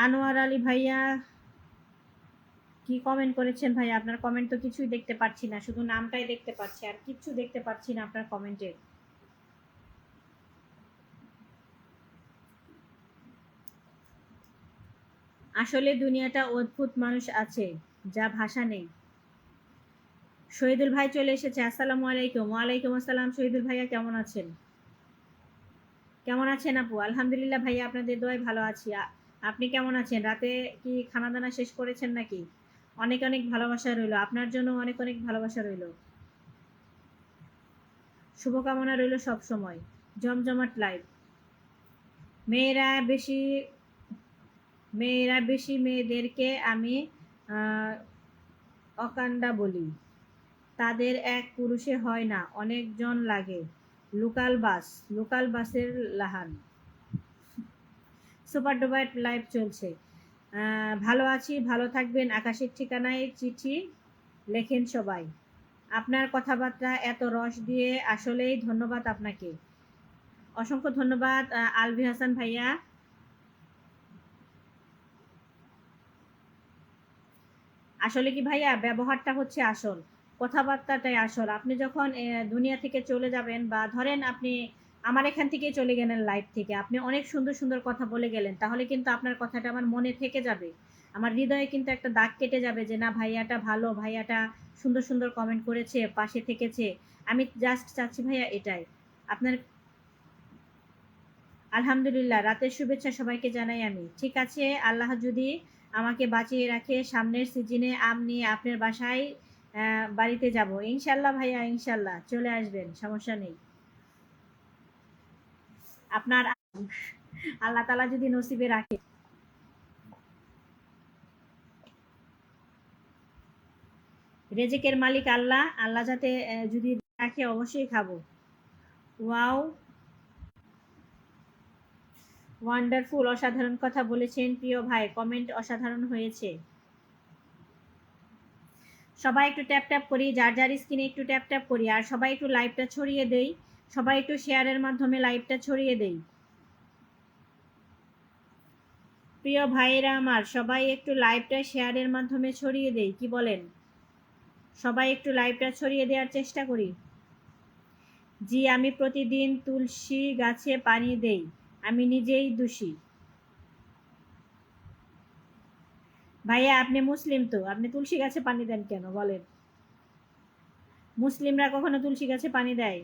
আনোয়ার আলী ভাইয়া কি কমেন্ট করেছেন ভাইয়া? আপনার কমেন্ট তো কিছুই দেখতে পাচ্ছি না, শুধু নামটাই দেখতে পাচ্ছি, আর কিচ্ছু দেখতে পাচ্ছি না আপনার কমেন্টে। আসলে দুনিয়াটা অদ্ভুত, মানুষ আছে যা ভাষা নেই। শহীদুল ভাই চলে এসেছে। আসসালামু আলাইকুম। ওয়ালাইকুম আসসালাম। শহীদুল ভাইয়া কেমন আছেন? কেমন আছেন আপু? আলহামদুলিল্লাহ ভাইয়া, আপনাদের দোয়ায় ভালো আছি। আপনি কেমন আছেন? রাতে কি খানা দানা শেষ করেছেন নাকি? অনেক অনেক ভালোবাসা রইল আপনার জন্য, অনেক অনেক ভালোবাসা রইল, শুভকামনা রইল সব সময়। জমজমাট লাইভ। মেয়েরা বেশি মেয়েদেরকে আমি অকাণ্ডা বলি। তাদের এক পুরুষে হয় না, অনেকজন লাগে। লোকাল বাসের লাহান। সুপার ডুপার লাইভ চলছে। ভালো আছি, ভালো থাকবেন। আকাশের ঠিকানায় চিঠি লেখেন সবাই। আপনার কথাবার্তা এত রস দিয়ে, আসলেই ধন্যবাদ আপনাকে, অসংখ্য ধন্যবাদ আলভি হাসান ভাইয়া। আসলে কি ভাইয়া, ব্যবহারটা হচ্ছে আসল, কথাবার্তাটাই আসল। আপনি যখন দুনিয়া থেকে চলে যাবেন, বা ধরেন আপনি আমার এখান থেকে চলে গেলেন লাইভ থেকে, আপনি অনেক সুন্দর সুন্দর কথা বলে গেলেন, তাহলে কিন্তু আপনার কথাটা আমার মনে থেকে যাবে, আমার হৃদয়ে কিন্তু একটা দাগ কেটে যাবে, যে না ভাইয়াটা ভালো, ভাইয়াটা সুন্দর সুন্দর কমেন্ট করেছে, পাশে থেকেছে। আমি জাস্ট চাচ্ছি ভাইয়া এটাই আপনার। আলহামদুলিল্লাহ, রাতের শুভেচ্ছা সবাইকে জানাই আমি। ঠিক আছে, আল্লাহ যদি আমাকে বাঁচিয়ে রাখে, সামনের সিজনে আম নিয়ে আপনার বাসায় বাড়িতে যাব ইনশাল্লাহ ভাইয়া, ইনশাল্লাহ চলে আসবেন, সমস্যা নেই। আপনার আল্লাহ তালা যদি নসিবে রাখে। রেজেকের মালিক আল্লাহ, আল্লাহ যাতে যদি রাখে অবশ্যই খাবো। ওয়াও, ওয়ান্ডারফুল, অসাধারণ কথা বলেছেন প্রিয় ভাই, কমেন্ট অসাধারণ হয়েছে। সবাই একটু ট্যাপ ট্যাপ করি, যার যার স্ক্রিনে একটু ট্যাপ ট্যাপ করি, আর সবাই একটু লাইভটা ছড়িয়ে দেই, সবাই একটু শেয়ারের মাধ্যমে লাইভটা ছড়িয়ে দেই। প্রিয় ভাইয়েরা আমার, সবাই একটু লাইভটা শেয়ারের মাধ্যমে ছড়িয়ে দেই, কি বলেন? সবাই একটু লাইভটা ছড়িয়ে দেওয়ার চেষ্টা করি। জি, আমি প্রতিদিন তুলসী গাছে পানি দেই, আমি নিজেই দোষী। ভাইয়া আপনি মুসলিম, তো আপনি তুলসী গাছে পানি দেন কেন বলেন? মুসলিমরা কখনো তুলসী গাছে পানি দেয়?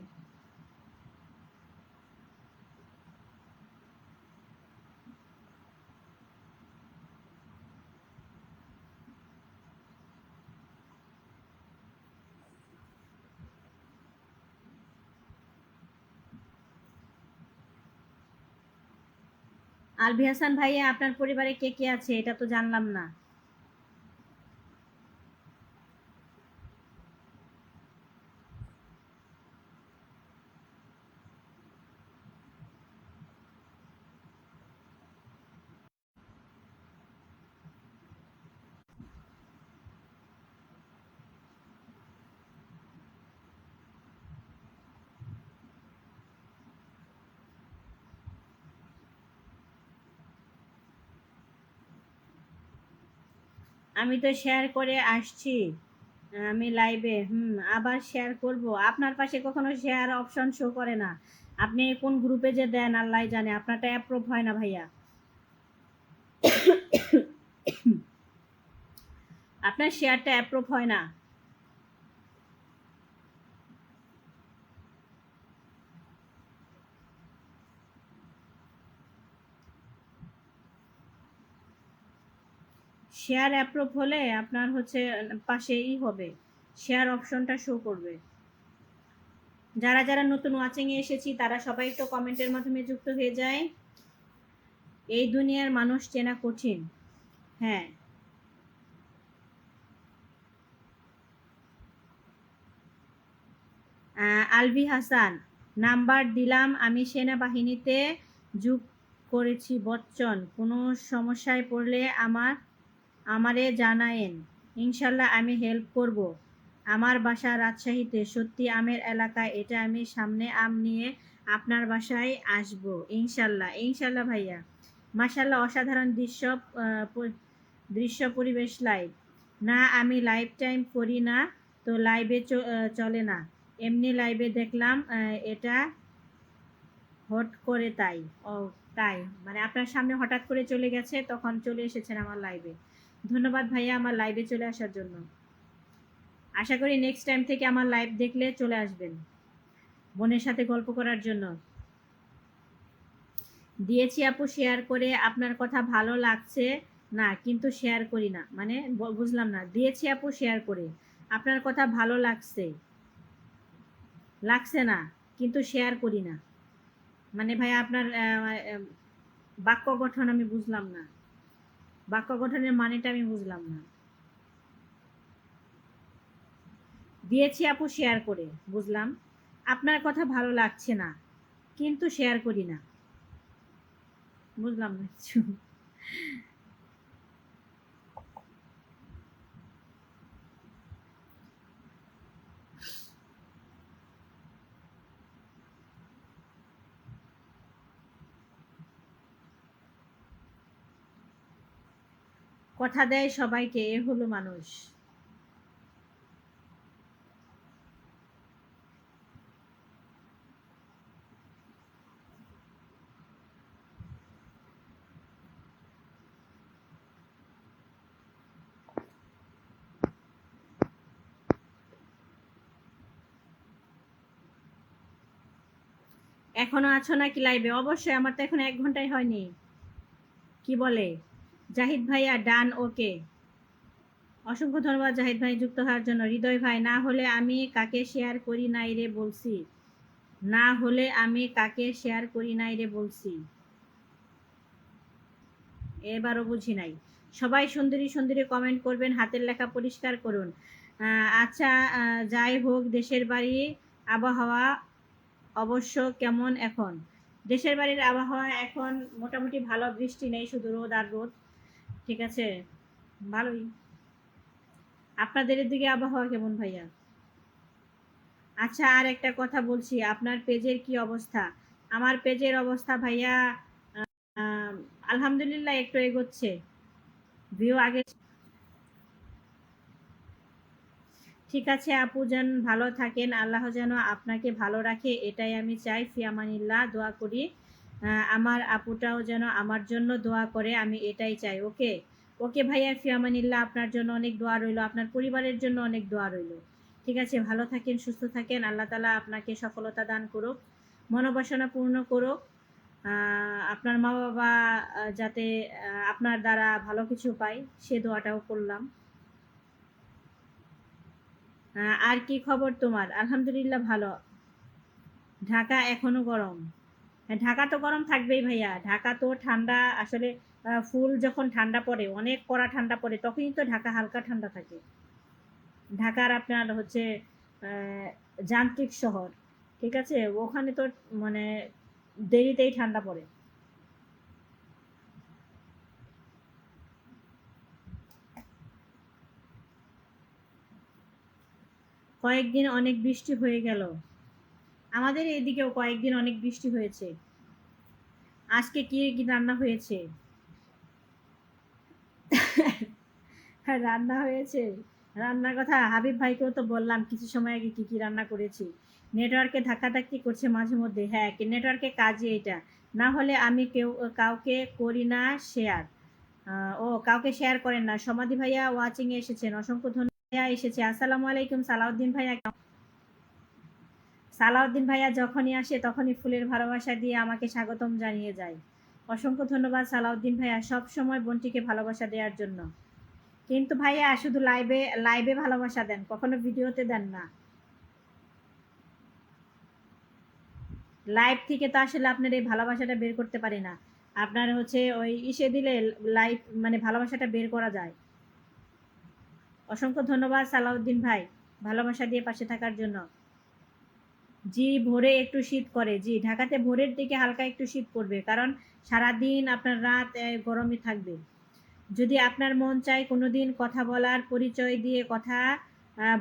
আলভি হাসান ভাইয়া, আপনার পরিবারে কে কে আছে এটা তো জানলাম না। আমি তো শেয়ার করে আসছি, আমি লাইভে আবার শেয়ার করব। আপনার পাশে কখনো শেয়ার অপশন শো করে না, আপনি কোন গ্রুপে যে দেন আল্লাহ জানে, আপনারটা অ্যাপ্রুভ হয় না ভাইয়া। আপনার শেয়ারটা অ্যাপ্রুভ হয় না। শেয়ার অ্যাপ্রুভ হলে আপনার হচ্ছে পাশেই হবে, শেয়ার অপশনটা শো করবে। যারা যারা নতুন ওয়াচিংয়ে এসেছি তারা সবাই একটু কমেন্টের মাধ্যমে যুক্ত হয়ে যায়। এই দুনিয়ার মানুষ চেনা কঠিন। হ্যাঁ, আলভি হাসান, নাম্বার দিলাম, আমি সেনাবাহিনীতে যোগ করেছি বচ্চন, কোনো সমস্যায় পড়লে আমারে জানায়েন, ইনশাল্লাহ আমি হেল্প করব। আমার বাসা রাজশাহীতে, সত্যি আমের এলাকায়, এটা আমি সামনে আম নিয়ে আপনার বাসায় আসব ইনশাল্লাহ। ইনশাল্লাহ ভাইয়া, মাশাআল্লাহ, অসাধারণ দৃশ্য পরিবেশ লাইভ। না, আমি লাইভ টাইম করি না, তো লাইভে চলে না, এমনি লাইভে দেখলাম, এটা হট করে তাই। ও, তাই মানে আপনার সামনে হঠাৎ করে চলে গেছে, তখন চলে এসেছেন আমার লাইভে। ধন্যবাদ ভাইয়া আমার লাইভে চলে আসার জন্য। আশা করি নেক্সট টাইম থেকে আমার লাইভ দেখলে চলে আসবেন বোনের সাথে গল্প করার জন্য। দিয়েছি আপু শেয়ার করে, আপনার কথা ভালো লাগছে না কিন্তু শেয়ার করি না, মানে বুঝলাম না। দিয়েছি আপু শেয়ার করে, আপনার কথা ভালো লাগছে না কিন্তু শেয়ার করি না, মানে ভাই আপনার বাক্য গঠন আমি বুঝলাম না, বাক্য গঠনের মানেটা আমি বুঝলাম না। দিয়েছি আপু শেয়ার করে, বুঝলাম। আপনার কথা ভালো লাগছে না কিন্তু শেয়ার করি না, বুঝলাম না কিছু। কথা দেয় সবাইকে, এ হলো মানুষ। এখনো আছো নাকি লাইভে? অবশ্যই, আমার তো এখন 1 ঘন্টাই হয়নি। কি বলে জাহিদ ভাইয়া? ডান, ওকে। অসংখ্য ধন্যবাদ জাহিদ ভাই যুক্ত হওয়ার জন্য। হৃদয় ভাই, না হলে আমি কাকে শেয়ার করি নাই রে বলছি, না হলে আমি কাকে শেয়ার করি নাই রে বলছি, এবারও বুঝি নাই। সবাই সুন্দরী সুন্দরী কমেন্ট করবেন, হাতের লেখা পরিষ্কার করুন। আচ্ছা, যাই হোক, দেশের বাড়ি আবহাওয়া অবশ্য কেমন এখন? দেশের বাড়ির আবহাওয়া এখন মোটামুটি ভালো, বৃষ্টি নেই, শুধু রোদ আর রোদ। ঠিক আছে, ভালোই। আপনাদের দিকে আবহাওয়া কেমন ভাইয়া? আচ্ছা, আর একটা কথা বলছি, আপনার পেজের কি অবস্থা? আমার পেজের অবস্থা ভাইয়া, আহ, আলহামদুলিল্লাহ একটু এগোচ্ছে, ভিউ আগে। ঠিক আছে আপু যান, ভালো থাকেন, আল্লাহ যেন আপনাকে ভালো রাখে, এটাই আমি চাই। ফিয়ামানিল্লাহ, দোয়া করি আমার আপুটাও যেন আমার জন্য দোয়া করে, আমি এটাই চাই। ওকে, ওকে ভাইয়া, ফিয়ামানিল্লাহ, আপনার জন্য অনেক দোয়া রইলো, আপনার পরিবারের জন্য অনেক দোয়া রইলো। ঠিক আছে, ভালো থাকেন, সুস্থ থাকেন, আল্লাহ তালা আপনাকে সফলতা দান করুক, মনোবাসনা পূর্ণ করুক। আপনার মা বাবা যাতে আপনার দ্বারা ভালো কিছু পায়, সে দোয়াটাও করলাম। আর কি খবর তোমার? আলহামদুলিল্লাহ ভালো। ঢাকা এখনো গরম? হ্যাঁ, ঢাকা তো গরম থাকবেই ভাইয়া, ঢাকা তো ঠান্ডা আসলে। ফুল যখন ঠান্ডা পড়ে, অনেক কড়া ঠান্ডা পড়ে, তখনই তো ঢাকা হালকা ঠান্ডা থাকে। ঢাকার আপনার হচ্ছে যান্ত্রিক শহর, ঠিক আছে, ওখানে তো মানে দেরিতেই ঠান্ডা পড়ে। কয়েকদিন অনেক বৃষ্টি হয়ে গেল, আমাদের এদিকেও কয়েকদিন অনেক বৃষ্টি হয়েছে। আজকে কি কি রান্না হয়েছে? হ্যাঁ, রান্না হয়েছে। রান্নার কথা হাবিব ভাইকেও তো বললাম কিছু সময় আগে কি কি রান্না করেছি। নেটওয়ার্কে ধাক্কাধাক্কি করছে মাঝে মধ্যে, হ্যাঁ নেটওয়ার্কে কাজই এটা। না হলে আমি কাউকে করি না শেয়ার। ও, কাউকে শেয়ার করেন না। সমাধি ভাইয়া ওয়াচিং এ এসেছেন, অসংখ্য ধন্যবাদ। ভাইয়া এসেছে, আসসালামু আলাইকুম। সালাউদ্দিন ভাইয়া, সালাউদ্দিন ভাইয়া যখনই আসে তখনই ফুলের ভালোবাসা দিয়ে আমাকে স্বাগতম জানিয়ে যায়। অসংখ্য ধন্যবাদ সালাউদ্দিন ভাইয়া, সব সময় বোনটিকে ভালোবাসা দেওয়ার জন্য। কিন্তু ভাইয়া শুধু লাইভে লাইভে ভালোবাসা দেন, কখনো ভিডিওতে দেন না। লাইভ থেকে তো আসলে আপনার এই ভালোবাসাটা বের করতে পারি না। আপনার হচ্ছে ওই ইসে দিলে লাইভ মানে ভালোবাসাটা বের করা যায়। অসংখ্য ধন্যবাদ সালাউদ্দিন ভাই, ভালোবাসা দিয়ে পাশে থাকার জন্য। জি, ভোরে একটু শীত করে, জি ঢাকাতে ভোরের দিকে হালকা একটু শীত পড়বে, কারণ সারাদিন আপনার রাত গরমই থাকবে। যদি আপনার মন চায় কোনোদিন কথা বলার, পরিচয় দিয়ে কথা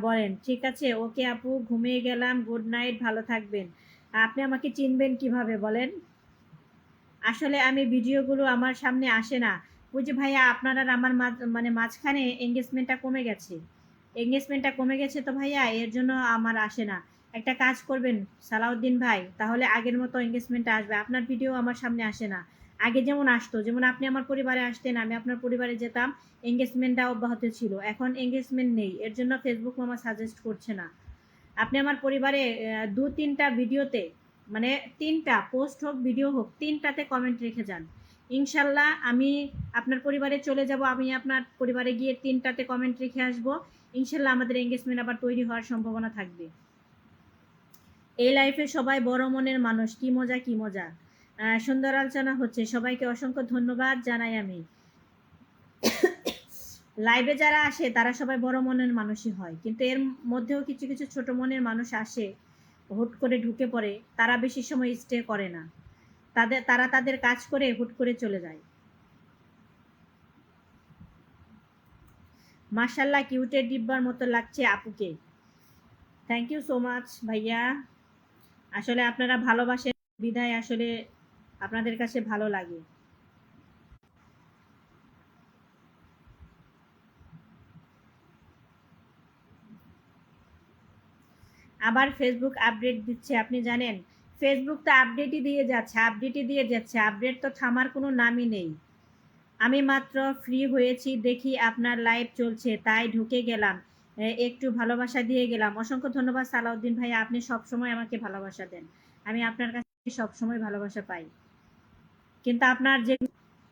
বলেন। ঠিক আছে, ওকে আপু, ঘুমিয়ে গেলাম, গুড নাইট, ভালো থাকবেন। আপনি আমাকে চিনবেন কিভাবে বলেন? আসলে আমি ভিডিওগুলো আমার সামনে আসে না। ওই যে ভাইয়া আপনার আর আমার মানে মাঝখানে এঙ্গেজমেন্টটা কমে গেছে তো ভাইয়া, এর জন্য আমার আসে না। একটা কাজ করবেন সালাউদ্দিন ভাই, তাহলে আগের মতো এঙ্গেজমেন্টটা আসবে। আপনার ভিডিও আমার সামনে আসে না। আগে যেমন আসতো, যেমন আপনি আমার পরিবারে আসতেন, আমি আপনার পরিবারে যেতাম, এঙ্গেজমেন্টটা অব্যাহত ছিল। এখন এঙ্গেজমেন্ট নেই, এর জন্য ফেসবুক মামা সাজেস্ট করছে না। আপনি আমার পরিবারে ২-৩টা ভিডিওতে, মানে ৩টা পোস্ট হোক ভিডিও হোক, ৩টাতে কমেন্ট রেখে যান। ইনশাল্লাহ আমি আপনার পরিবারে চলে যাব, আমি আপনার পরিবারে গিয়ে ৩টাতে কমেন্ট রেখে আসবো। ইনশাল্লাহ আমাদের এঙ্গেজমেন্ট আবার তৈরি হওয়ার সম্ভাবনা থাকবে। এই লাইফে সবাই বড় মনের মানুষ, কি মজা কি মজা। সুন্দর আলোচনা হচ্ছে, সবাইকে অসংখ্য ধন্যবাদ জানাই আমি। লাইভে যারা আসে তারা সবাই বড় মনের মানুষই হয়, কিন্তু এর মধ্যেও কিছু কিছু ছোট মনের মানুষ আসে, হুট করে ঢুকে পড়ে, তারা বেশি সময় স্টে করে না। তারা তাদের কাজ করে হুট করে চলে যায়। মাশাল্লাহ, কিউটের ডিব্বার মতো লাগছে আপুকে। থ্যাংক ইউ সো মাচ ভাইয়া। আসলে আপনারা ভালোবাসেন বিধায় আসলে আপনাদের কাছে ভালো লাগে। আবার ফেসবুক আপডেট দিচ্ছে, আপনি জানেন? ফেসবুক তো আপডেটই দিয়ে যাচ্ছে, আপডেট তো থামার কোনো নামই নেই। আমি মাত্র ফ্রি হয়েছি, দেখি আপনার লাইভ চলছে, তাই ঢুকে গেলাম, একটু ভালোবাসা দিয়ে গেলাম। অসংখ্য ধন্যবাদ সালাউদ্দিন ভাই, আপনি সবসময় আমাকে ভালোবাসা দেন। আমি আপনার কাছে সবসময় ভালোবাসা পাই। কিন্তু আপনার যে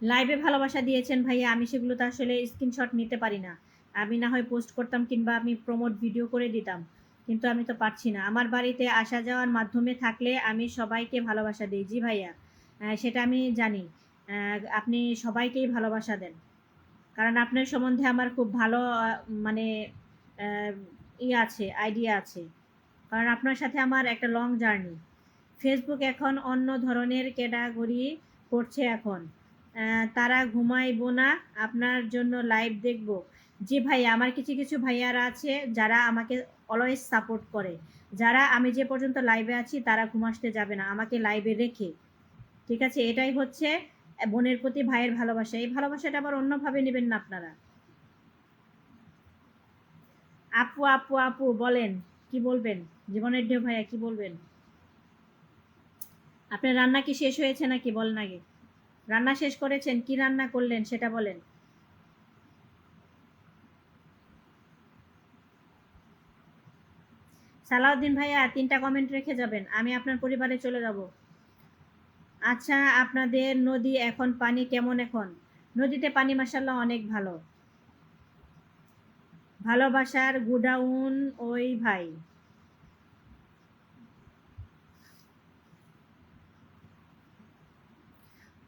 লাইভে ভালোবাসা দিয়েছেন ভাইয়া, আমি সেগুলো তো আসলে স্ক্রিনশট নিতে পারি না। আমি না হয় পোস্ট করতাম কিংবা আমি প্রমোট ভিডিও করে দিতাম, কিন্তু আমি তো পারছি না। আমার বাড়িতে আসা যাওয়ার মাধ্যমে থাকলে আমি সবাইকে ভালোবাসা দিই। জি ভাইয়া, সেটা আমি জানি। আপনি সবাইকেই ভালোবাসা দেন, কারণ আপনার সম্বন্ধে আমার খুব ভালো মানে আহ, আছে, আইডিয়া আছে। কারণ আপনার সাথে আমার একটা লং জার্নি। ফেসবুক এখন অন্য ধরনের ক্যাটাগরি করছে এখন। তারা ঘুমাইবো না, আপনার জন্য লাইভ দেখব। জি ভাই, আমার কিছু কিছু ভাইয়ারা আছে যারা আমাকে অলওয়েজ সাপোর্ট করে। যারা আমি যে পর্যন্ত লাইভে আছি তারা ঘুমাসতে যাবে না আমাকে লাইভে রেখে। ঠিক আছে, এটাই হচ্ছে বোনের প্রতি ভাইয়ের ভালোবাসা। এই ভালোবাসাটা আবার অন্যভাবে নেবেন না আপনারা। আপু আপু আপু বলেন, কি বলবেন? জীবনের ঢেউ ভাইয়া কি বলবেন? আপনার রান্না কি শেষ হয়েছে নাকি বলেন আগে। রান্না শেষ করেছেন? কি রান্না করলেন সেটা বলেন। সালাউদ্দিন ভাইয়া 3টা কমেন্ট রেখে যাবেন, আমি আপনার পরিবারে চলে যাব। আচ্ছা, আপনাদের নদী এখন পানি কেমন এখন? নদীতে পানি মাসাল্লাহ অনেক ভালো। ভালোবাসার গুডাউন ওই ভাই।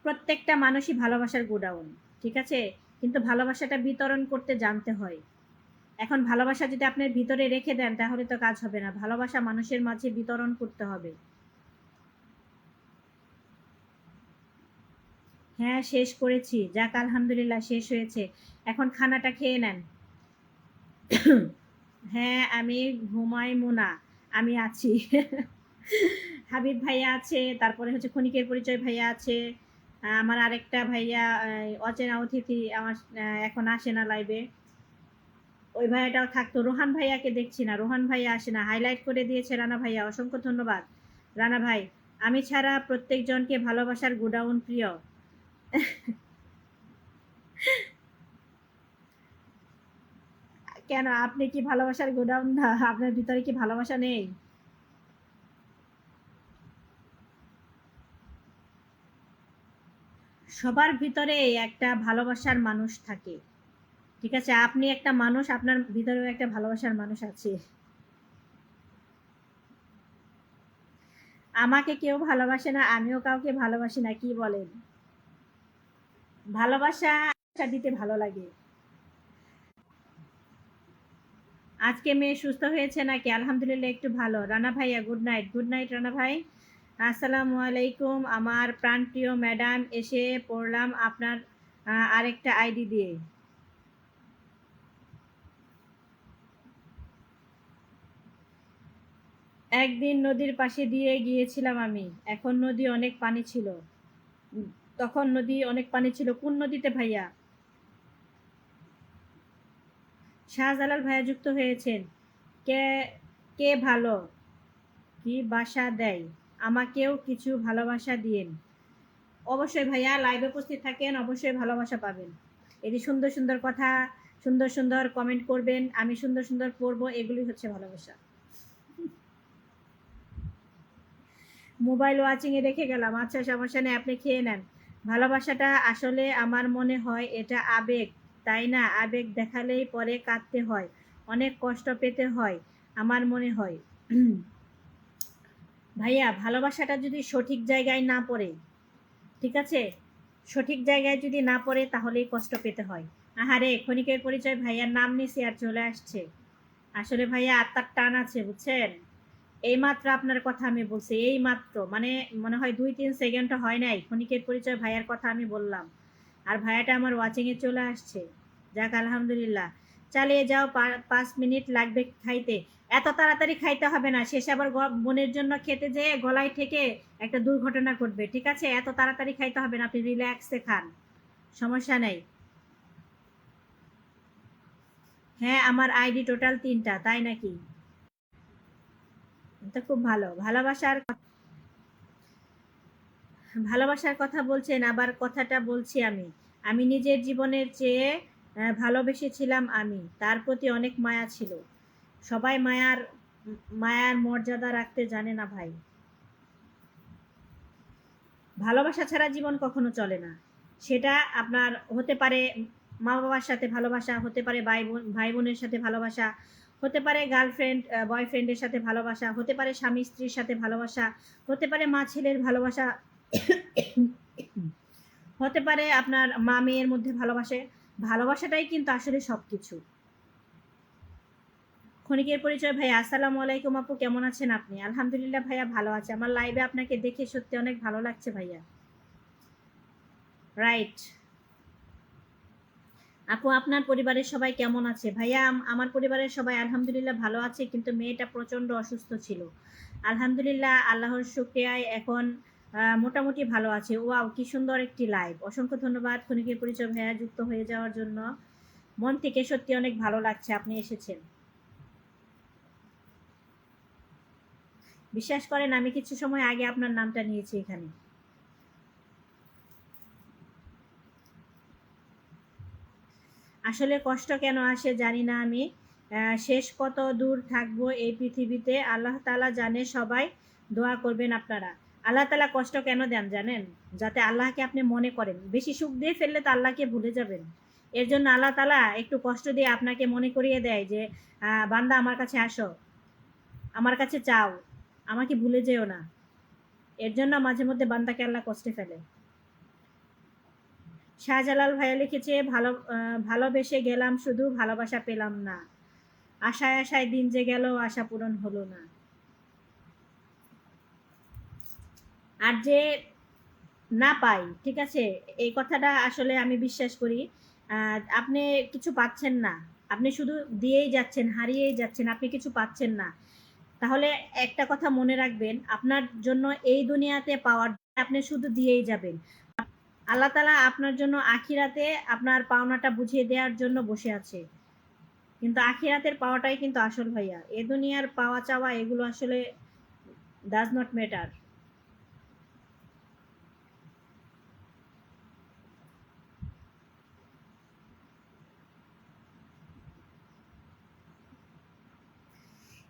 প্রত্যেকটা মানুষই ভালোবাসার গুডাউন, ঠিক আছে? কিন্তু ভালোবাসাটা বিতরণ করতে জানতে হয়। এখন ভালোবাসা যদি আপনার ভিতরে রেখে দেন তাহলে তো কাজ হবে না, ভালোবাসা মানুষের মাঝে বিতরণ করতে হবে। হ্যাঁ, শেষ করেছি, যাক আলহামদুলিল্লাহ শেষ হয়েছে। এখন খানাটা খেয়ে নেন। হ্যাঁ, আমি ঘুমাইমু না, আমি আছি। হাবিব ভাইয়া আছে, তারপরে হচ্ছে ক্ষণিকের পরিচয় ভাইয়া আছে। আমার আরেকটা ভাইয়া অচেনা অতিথি আমার এখন আসে না লাইভে, ওই ভাইয়াটাও থাকতো। রোহান ভাইয়াকে দেখছি না, রোহান ভাইয়া আসে না, হাইলাইট করে দিয়েছে রানা ভাইয়া, অসংখ্য ধন্যবাদ রানা ভাই। আমি ছাড়া প্রত্যেকজনকে ভালোবাসার গোডাউন প্রিয়। কেন, আপনি কি ভালোবাসার গোডাউন না? আপনার ভিতরে কি ভালোবাসা নেই? সবার ভিতরে একটা ভালোবাসার মানুষ থাকে। ঠিক আছে, আপনি একটা মানুষ, আপনার ভিতরেও একটা ভালোবাসার মানুষ আছে। আমাকে কেউ ভালোবাসে না, আমিও কাউকে ভালোবাসি না, কি বলেন? ভালোবাসা দিতে ভালো লাগে। আজকে মেয়ে সুস্থ হয়েছে নাকি? আলহামদুলিল্লাহ একটু ভালো। রানা ভাইয়া good night. Good night Rana ভাই। আসসালামু আলাইকুম আমার প্রাণপ্রিয় ম্যাডাম, এসে পড়লাম আপনার আরেকটা আইডি দিয়ে। একদিন নদীর পাশে দিয়ে গিয়েছিলাম আমি, এখন নদী অনেক পানি ছিল। তখন নদী অনেক পানি ছিল। কোন নদীতে ভাইয়া? শাহজালাল ভাইয়া যুক্ত হয়েছেন। কে কে ভালো কি বাসা দেয়, আমাকেও কিছু ভালোবাসা দিয়েন। অবশ্যই ভাইয়া, লাইভে উপস্থিত থাকেন, অবশ্যই ভালোবাসা পাবেন। এই যে সুন্দর সুন্দর কথা, সুন্দর সুন্দর কমেন্ট করবেন, আমি সুন্দর সুন্দর পড়বো, এগুলি হচ্ছে ভালোবাসা। মোবাইল ওয়াচিং এ রেখে গেলাম, আচ্ছা সমস্যা নেই, আপনি খেয়ে নেন। ভালোবাসাটা আসলে আমার মনে হয় এটা আবেগ, তাই না? আবেগ দেখালেই পরে কাঁদতে হয়, অনেক কষ্ট পেতে হয় আমার মনে হয়। ভাইয়া, ভালোবাসাটা যদি সঠিক জায়গায় না পড়ে, ঠিক আছে, সঠিক জায়গায় যদি না পড়ে তাহলেই কষ্ট পেতে হয়। আহারে, ক্ষণিকের পরিচয় ভাইয়ার নাম নিছি আর চলে আসছে। আসলে ভাইয়া আত্মার টান আছে, বুঝছেন? এইমাত্র আপনার কথা আমি বলছি, এই মাত্র, মানে মনে হয় 2-3 সেকেন্ড হয় নাই, ক্ষণিকের পরিচয় ভাইয়ার কথা আমি বললাম, আর ভাইয়াটা আমার ওয়াচিংয়ে চলে আসছে। যাক আলহামদুলিল্লাহ। চালিয়ে যাও, 5 মিনিট লাগবে খাইতে। এত তাড়াতাড়ি খাইতে হবে না, শেষে আবার বোনের জন্য খেতে যেয়ে গলায় থেকে একটা দুর্ঘটনা ঘটবে, ঠিক আছে? এত তাড়াতাড়ি খাইতে হবে না, আপনি রিল্যাক্সে খান, সমস্যা নেই। হ্যাঁ, আমার আইডি টোটাল 3টা, তাই নাকি? এটা খুব ভালো। ভালোবাসার কথা বলছেন, আবার কথাটা বলছি আমি। আমি নিজের জীবনের চেয়ে ভালোবেসেছিলাম আমি, তার প্রতি অনেক মায়া ছিল। সবাই মায়ার মর্যাদা রাখতে জানে না ভাই। ভালোবাসা ছাড়া জীবন কখনো চলে না। সেটা আপনার হতে পারে মা বাবার সাথে ভালোবাসা, হতে পারে ভাই বোনের সাথে ভালোবাসা, হতে পারে গার্লফ্রেন্ড বয়ফ্রেন্ডের সাথে ভালোবাসা, হতে পারে স্বামী স্ত্রীর সাথে ভালোবাসা, হতে পারে মা ছেলের ভালোবাসা, হতে পারে আপনার মা মেয়ের মধ্যে ভালোবাসে। ভালোবাসাটাই কিন্তু আসলে সব কিছু। ক্ষণিকের পরিচয় ভাইয়া, আসসালামু আলাইকুম আপু, কেমন আছেন আপনি? আলহামদুলিল্লাহ ভাইয়া, ভালো আছে। আমার লাইভে আপনাকে দেখে সত্যি অনেক ভালো লাগছে ভাইয়া। রাইট। আপু, আপনার পরিবারের সবাই কেমন আছে? ভাইয়া, আমার পরিবারের সবাই আলহামদুলিল্লাহ ভালো আছে, কিন্তু মেয়েটা প্রচণ্ড অসুস্থ ছিল। আলহামদুলিল্লাহ, আল্লাহর শুকরিয়ায় এখন মোটামুটি ভালো আছে। ওয়াও, কি সুন্দর একটি লাইভ! অসংখ্য ধন্যবাদ ক্ষণিকের পরিচয় ভাইয়া যুক্ত হয়ে যাওয়ার জন্য। মন থেকে সত্যি অনেক ভালো লাগছে আপনি এসেছেন। বিশ্বাস করেন, আমি কিছু সময় আগে আপনার নামটা নিয়েছি এখানে। আসলে কষ্ট কেন আসে জানি না আমি। শেষ কত দূর থাকবো এই পৃথিবীতে আল্লাহ তাআলা জানে, সবাই দোয়া করবেন আপনারা। আল্লাহ তাআলা কষ্ট কেন দেন জানেন? যাতে আল্লাহকে আপনি মনে করেন। বেশি সুখ দিয়ে ফেললে তো আল্লাহকে ভুলে যাবেন। এর জন্য আল্লাহ তাআলা একটু কষ্ট দিয়ে আপনাকে মনে করিয়ে দেয় যে বান্দা আমার কাছে আসো, আমার কাছে চাও, আমাকে ভুলে যেও না। এর জন্য মাঝে মধ্যে বান্দাকে আল্লাহ কষ্টে ফেলে। শাহজালাল ভাইয়া লিখেছে, ভালোবেসে গেলাম, শুধু ভালোবাসা পেলাম না। আশায় আশায় দিন যে গেল, আশা পূরণ হলো না। আর যে না পাই, ঠিক আছে, এই কথাটা আসলে আমি বিশ্বাস করি। আপনি কিছু পাচ্ছেন না, আপনি শুধু দিয়েই যাচ্ছেন, হারিয়েই যাচ্ছেন, আপনি কিছু পাচ্ছেন না। তাহলে একটা কথা মনে রাখবেন, আপনার জন্য এই দুনিয়াতে পাওয়ার আপনি শুধু দিয়েই যাবেন। আল্লাহ তাআলা আপনার জন্য আখিরাতে আপনার পাওনাটা বুঝিয়ে দেওয়ার জন্য বসে আছে। কিন্তু আখিরাতের পাওয়াটাই কিন্তু আসল ভাইয়া। এ দুনিয়ার পাওয়া চাওয়া এগুলো আসলে ডাজ নট ম্যাটার।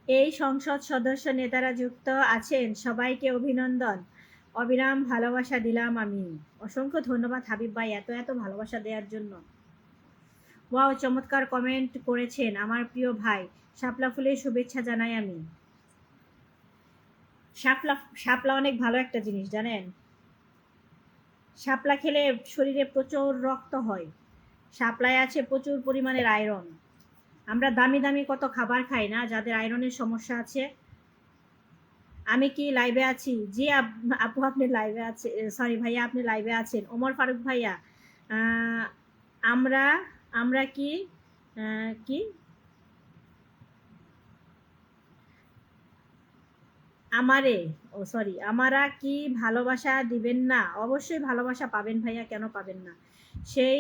এই সংসদ সদস্য নেতারা যুক্ত আছেন, সবাইকে অভিনন্দন। অবিরাম ভালোবাসা দিলাম আমি। অসংখ্য ধন্যবাদ হাবিব ভাই, এত এত ভালোবাসা দেওয়ার জন্য। ওয়াও, চমৎকার কমেন্ট করেছেন আমার প্রিয় ভাই। শাপলা ফুলের শুভেচ্ছা জানাই আমি। শাপলা শাপলা অনেক ভালো একটা জিনিস জানেন। শাপলা খেলে শরীরে প্রচুর রক্ত হয়। শাপলায় আছে প্রচুর পরিমাণের আয়রন। আমরা দামি দামি কত খাবার খাই না, যাদের আয়রনের সমস্যা আছে। আমি কি লাইভে আছি? জি আপু, আপনি লাইভে আছে, সরি ভাইয়া, আপনি লাইভে আছেন। ওমর ফারুক ভাইয়া, আহ, আমরা আমরা কি কি আমারে, ও সরি, আমারা কি ভালোবাসা দিবেন না? অবশ্যই ভালোবাসা পাবেন ভাইয়া, কেন পাবেন না? সেই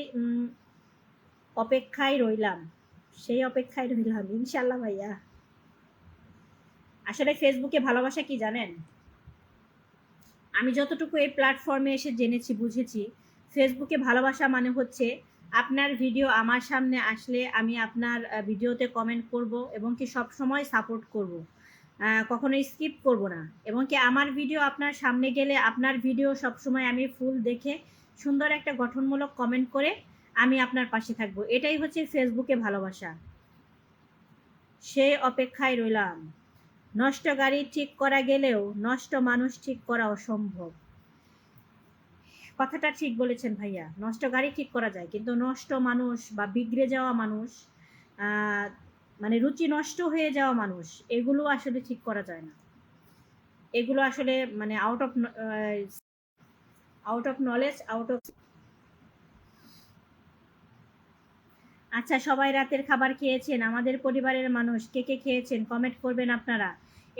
অপেক্ষায় রইলাম, সেই অপেক্ষায় রইলাম ইনশাল্লাহ ভাইয়া। আসলে ফেসবুকে ভালোবাসা কি জানেন, আমি যতটুকু এই প্ল্যাটফর্মে এসে জেনেছি বুঝেছি, ফেসবুকে ভালোবাসা মানে হচ্ছে আপনার ভিডিও আমার সামনে আসলে আমি আপনার ভিডিওতে কমেন্ট করব এবং কি সব সময় সাপোর্ট করব, কখনোই স্কিপ করব না, এবং কি আমার ভিডিও আপনার সামনে গেলে আপনার ভিডিও সব সময় আমি ফুল দেখে সুন্দর একটা গঠনমূলক কমেন্ট করে আমি আপনার পাশে থাকবো। এটাই হচ্ছে ফেসবুকে ভালোবাসা। সেই অপেক্ষায় রইলাম। নষ্ট গাড়ি ঠিক করা গেলেও নষ্ট মানুষ ঠিক করা অসম্ভব। কথাটা ঠিক বলেছেন ভাইয়া, নষ্ট গাড়ি ঠিক করা যায় কিন্তু নষ্ট মানুষ বা বিগড়ে যাওয়া মানুষ, মানে রুচি নষ্ট হয়ে যাওয়া মানুষ, এগুলো আসলে ঠিক করা যায় না। এগুলো আসলে মানে out of knowledge, out of. আচ্ছা, সবাই রাতের খাবার খেয়েছেন? আমাদের পরিবারের মানুষ কে কে খেয়েছেন কমেন্ট করবেন আপনারা।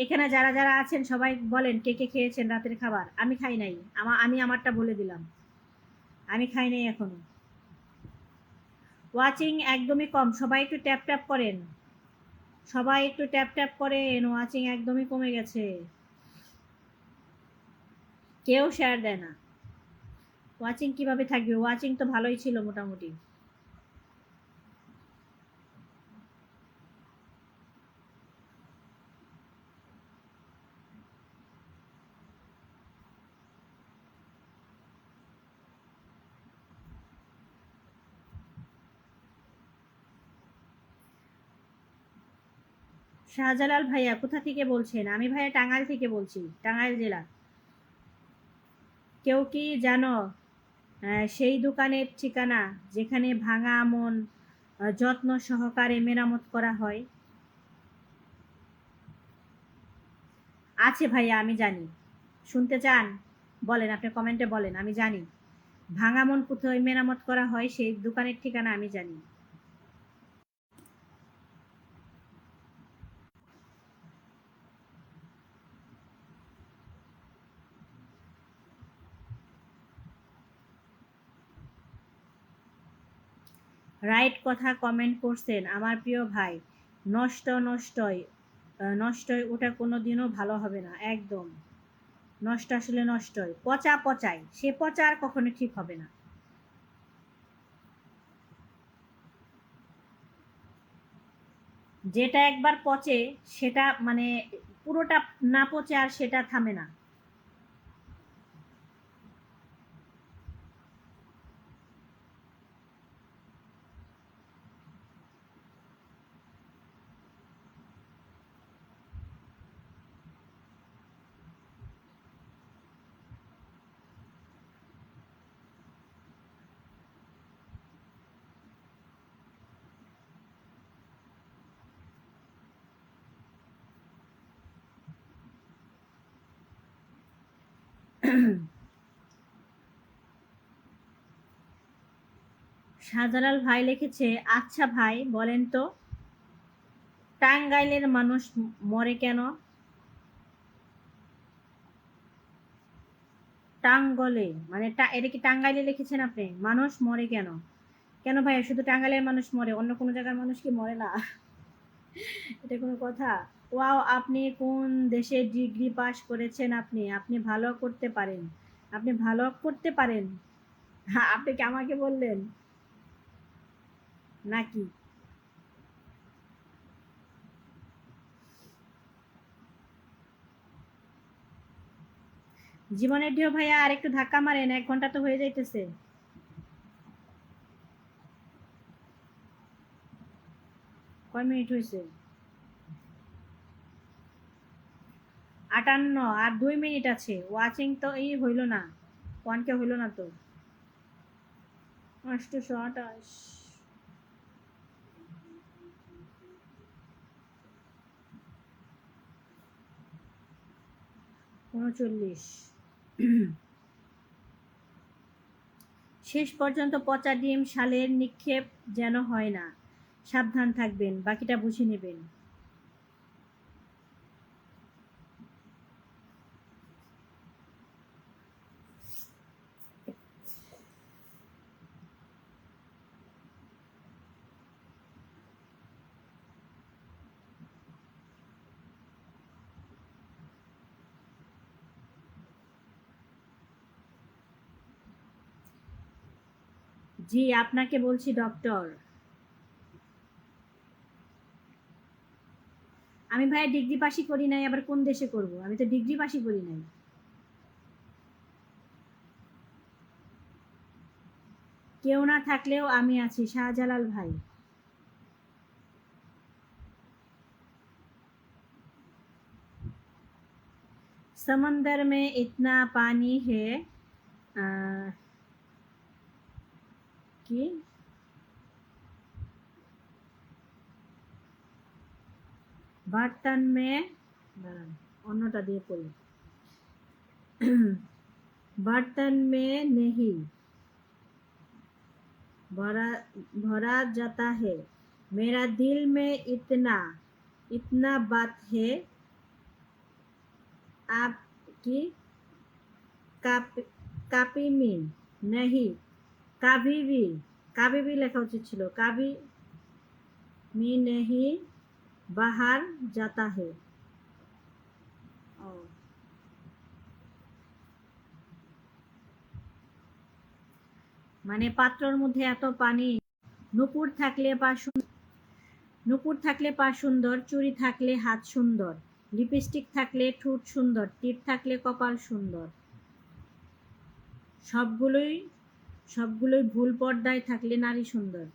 এখানে যারা যারা আছেন সবাই বলেন কে কে খেয়েছেন রাতের খাবার। আমি খাই নাই, আমি আমারটা বলে দিলাম, আমি খাই নাই এখনো। ওয়াচিং একদমই কম, সবাই একটু ট্যাপ ট্যাপ করেন, সবাই একটু ট্যাপ ট্যাপ করেন, ওয়াচিং একদমই কমে গেছে, কেউ শেয়ার দেয় না। ওয়াচিং কিভাবে থাকবে, ওয়াচিং তো ভালোই ছিল মোটামুটি। শাহজালাল ভাইয়া কোথা থেকে বলছেন? আমি ভাইয়া টাঙ্গাইল থেকে বলছি, টাঙ্গাইল জেলা। কেউ কি জানো সেই দোকানের ঠিকানা যেখানে ভাঙা মন যত্ন সহকারে মেরামত করা হয়? আছে ভাইয়া, আমি জানি। শুনতে চান? বলেন, আপনি কমেন্টে বলেন, আমি জানি। ভাঙা মন কোথায় মেরামত করা হয় সেই দোকানের ঠিকানা আমি জানি। রাইট কথা কমেন্ট করছেন আমার প্রিয় ভাই। নষ্টই, ওটা কোনো দিনও ভালো হবে না, একদম। নষ্ট আসলে নষ্টই, পচা পচাই, সে পচা আর কখনো ঠিক হবে না। যেটা একবার পচে সেটা মানে পুরোটা না পচে আর সেটা থামে না। শাহজালাল ভাই লিখেছে, আচ্ছা ভাই বলেন তো, টাঙ্গাইলের মানুষ মরে কেন? টাঙ্গলে মানে এটা কি টাঙ্গাইলে লিখেছেন আপনি? মানুষ মরে কেন? কেন ভাই, শুধু টাঙ্গাইলের মানুষ মরে, অন্য কোনো জায়গার মানুষ কি মরে না? এটা কোনো কথা? ওয়াও, আপনি কোন দেশে ডিগ্রি পাস করেছেন? আপনি আপনি ভালো করতে পারেন, আপনি ভালো করতে পারেন। হ্যাঁ, আপনি কি আমাকে বললেন নাকি? জীবনের ঢেউ ভাইয়া আর একটু ধাক্কা মারেন, 1 ঘন্টা তো হয়ে যাইতেছে। কয় মিনিট হয়েছে? 58, আর 2 মিনিট আছে। ওয়াচিং তো এই হইল না, 1K হইল না তো। 828, 39। শেষ পর্যন্ত পচা ডিম সালের নিক্ষেপ যেন হয় না, সাবধান থাকবেন, বাকিটা বুঝে নেবেন। জি আপনাকে বলছি ডক্টর। আমি ভাইয়া ডিগ্রি পাশই করি নাই, আবার কোন দেশে করব? আমি তো ডিগ্রি পাশই করি নাই। কেউ না থাকলেও আমি আছি, শাহজালাল ভাই। समंदर में इतना पानी है কি बर्तन में দাঁড়ান, অন্যটা দিয়ে পড়ি। बर्तन में नहीं भरा भरा जाता है, मेरा दिल में इतना इतना बात है आपकी कापी में नहीं कभी भी कभी भी লেখা উচিত ছিল, कभी में नहीं बाहर जाता है। ও, মানে পাত্রর মধ্যে এত পানি। নুপুর থাকলে পা নুপুর থাকলে পা সুন্দর, চুড়ি থাকলে হাত সুন্দর, লিপস্টিক থাকলে ঠোঁট সুন্দর, টিপ থাকলে কপাল সুন্দর, সবগুলোই সবগুলোই ভুল পর্দায় থাকলে নারী সুন্দর।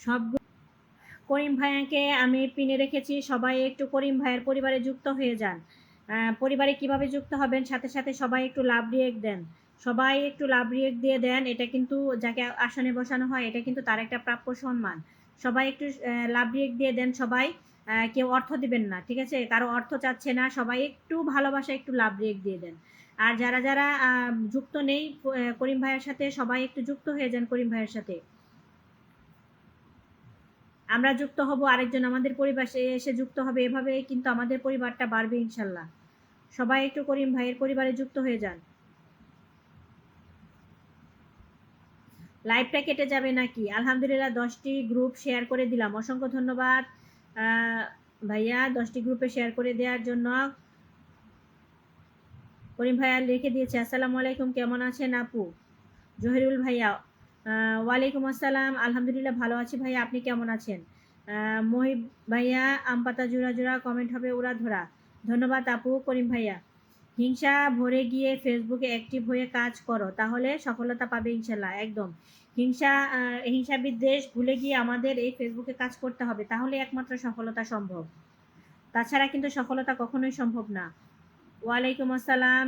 সব করিম ভাইয়াকে আমি পিনে রেখেছি, সবাই একটু করিম ভাইয়ের পরিবারে যুক্ত হয়ে যান। পরিবারে কিভাবে যুক্ত হবেন, সাথে সাথে সবাই একটু লাভ রিয়েক্ট দেন, সবাই একটু লাভ রিয়েক্ট দিয়ে দেন। এটা কিন্তু যাকে আসনে বসানো হয় এটা কিন্তু তার একটা প্রাপ্য সম্মান। সবাই একটু লাভ রিয়েক্ট দিয়ে দেন সবাই। কেউ অর্থ দিবেন না, ঠিক আছে? কারো অর্থ চাচ্ছে না, সবাই একটু ভালোবাসা একটু লাভ রিয়েক্ট দিয়ে দেন। আর যারা যারা যুক্ত নেই করিম ভাইয়ের সাথে, সবাই একটু যুক্ত হয়ে যান করিম ভাইয়ের সাথে। আমরা যুক্ত হব, আরেকজন আমাদের পরিবারে এসে যুক্ত হবে, এভাবে কিন্তু আমাদের পরিবারটা বাড়বে ইনশাল্লাহ। সবাই একটু করিম ভাইয়ের পরিবারে যুক্ত হয়ে যান। লাইভটা কেটে যাবে নাকি? আলহামদুলিল্লাহ 10টি গ্রুপ শেয়ার করে দিলাম, অসংখ্য ধন্যবাদ ভাইয়া 10টি গ্রুপে শেয়ার করে দেওয়ার জন্য। করিম ভাইয়া লিখে দিয়েছে আসসালামু আলাইকুম, কেমন আছেন আপু? জহিরুল ভাইয়া ওয়ালাইকুম আসসালাম, আলহামদুলিল্লাহ ভালো আছি ভাইয়া, আপনি কেমন আছেন? মহিব ভাইয়া আম পাতা জোড়া জোড়া কমেন্ট হবে উড়া ধরা, ধন্যবাদ আপু। করিম ভাইয়া হিংসা ভরে গিয়ে ফেসবুকে অ্যাক্টিভ হয়ে কাজ করো, তাহলে সফলতা পাবে ইনশাল্লাহ। একদম হিংসা বিদ্বেষ ভুলে গিয়ে আমাদের এই ফেসবুকে কাজ করতে হবে, তাহলে একমাত্র সফলতা সম্ভব, তাছাড়া কিন্তু সফলতা কখনোই সম্ভব না। ওয়ালাইকুম আসসালাম,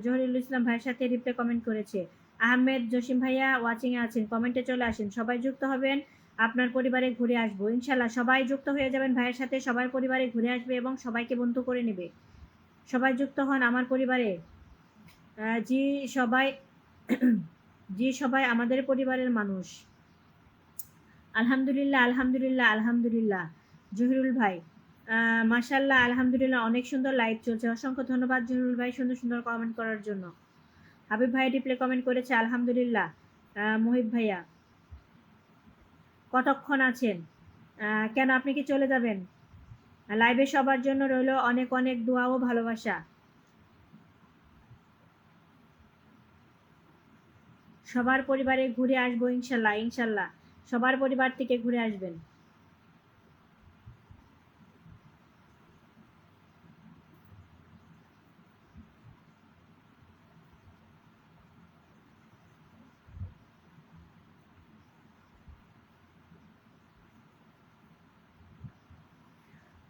জহিরুল ইসলাম ভাইয়ের সাথে রিপ্লাই কমেন্ট করেছে। আহমেদ জসিম ভাইয়া ওয়াচিংয়ে আছেন, কমেন্টে চলে আসেন, সবাই যুক্ত হবেন, আপনার পরিবারে ঘুরে আসবো ইনশাল্লাহ। সবাই যুক্ত হয়ে যাবেন ভাইয়ের সাথে, সবাই পরিবারে ঘুরে আসবে এবং সবাইকে বন্ধু করে নেবে। সবাই যুক্ত হন আমার পরিবারে। জি সবাই জি সবাই আমাদের পরিবারের মানুষ। আলহামদুলিল্লাহ আলহামদুলিল্লাহ আলহামদুলিল্লাহ। জহিরুল ভাই মাশাল্লাহ আলহামদুলিল্লাহ, অনেক সুন্দর লাইভ চলছে, অসংখ্য ধন্যবাদ জহিরুল ভাই সুন্দর সুন্দর কমেন্ট করার জন্য। হাবিব ভাই রিপ্লে কমেন্ট করেছে আলহামদুলিল্লাহ। মহিব ভাইয়া কতক্ষণ আছেন? কেন আপনি কি চলে যাবেন? লাইভে সবার জন্য রইল অনেক অনেক দোয়া ও ভালোবাসা। সবার পরিবারে ঘুরে আসবো ইনশাল্লাহ ইনশাল্লাহ, সবার পরিবার থেকে ঘুরে আসবেন।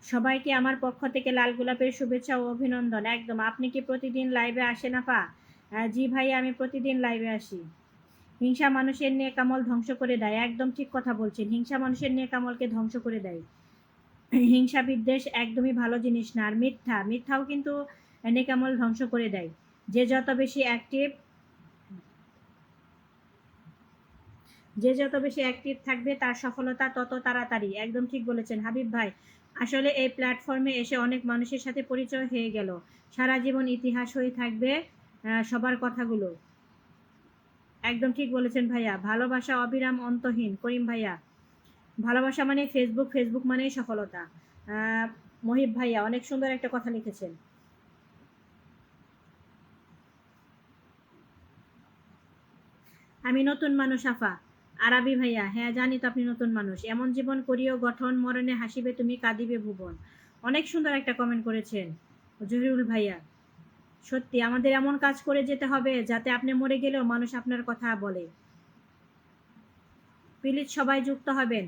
সবাইকে আমার পক্ষ থেকে লাল গোলাপের শুভেচ্ছা ও অভিনন্দন। একদম। আপনি কি প্রতিদিন লাইভে আসেন আপা? জি ভাই, আমি প্রতিদিন লাইভে আসি। হিংসা মানুষের নেকামল ধ্বংস করে দেয়, একদম ঠিক কথা বলছেন, হিংসা মানুষের নেকামলকে ধ্বংস করে দেয়। হিংসা বিদ্বেষ একদমই ভালো জিনিস না। আর মিথ্যাও কিন্তু নেকামল ধ্বংস করে দেয়। যে যত বেশি অ্যাক্টিভ থাকবে তার সফলতা তত তাড়াতাড়ি। একদম ঠিক বলেছেন হাবিব ভাই। আসলে এই প্ল্যাটফর্মে এসে অনেক মানুষের সাথে পরিচয় হয়ে গেল, সারা জীবন ইতিহাস হয়ে থাকবে সবার কথাগুলো। একদম ঠিক বলেছেন ভাইয়া। ভালোবাসা অবিরাম অন্তহীন। করিম ভাইয়া ভালোবাসা মানে ফেসবুক, ফেসবুক মানেই সফলতা। মহিব ভাইয়া অনেক সুন্দর একটা কথা লিখেছেন। আমি নতুন মানুষ আফা, আরবি ভাইয়া, হ্যাঁ জানি তো আপনি নতুন মানুষ। এমন জীবন করিও গঠন, মরণে হাসিবে তুমি কাঁদিবে ভুবন। অনেক সুন্দর একটা কমেন্ট করেছেন জহিরুল ভাইয়া। সত্যি আমাদের এমন কাজ করে যেতে হবে যাতে আপনি মরে গেলেও মানুষ আপনার কথা বলে। প্লিজ সবাই যুক্ত হবেন।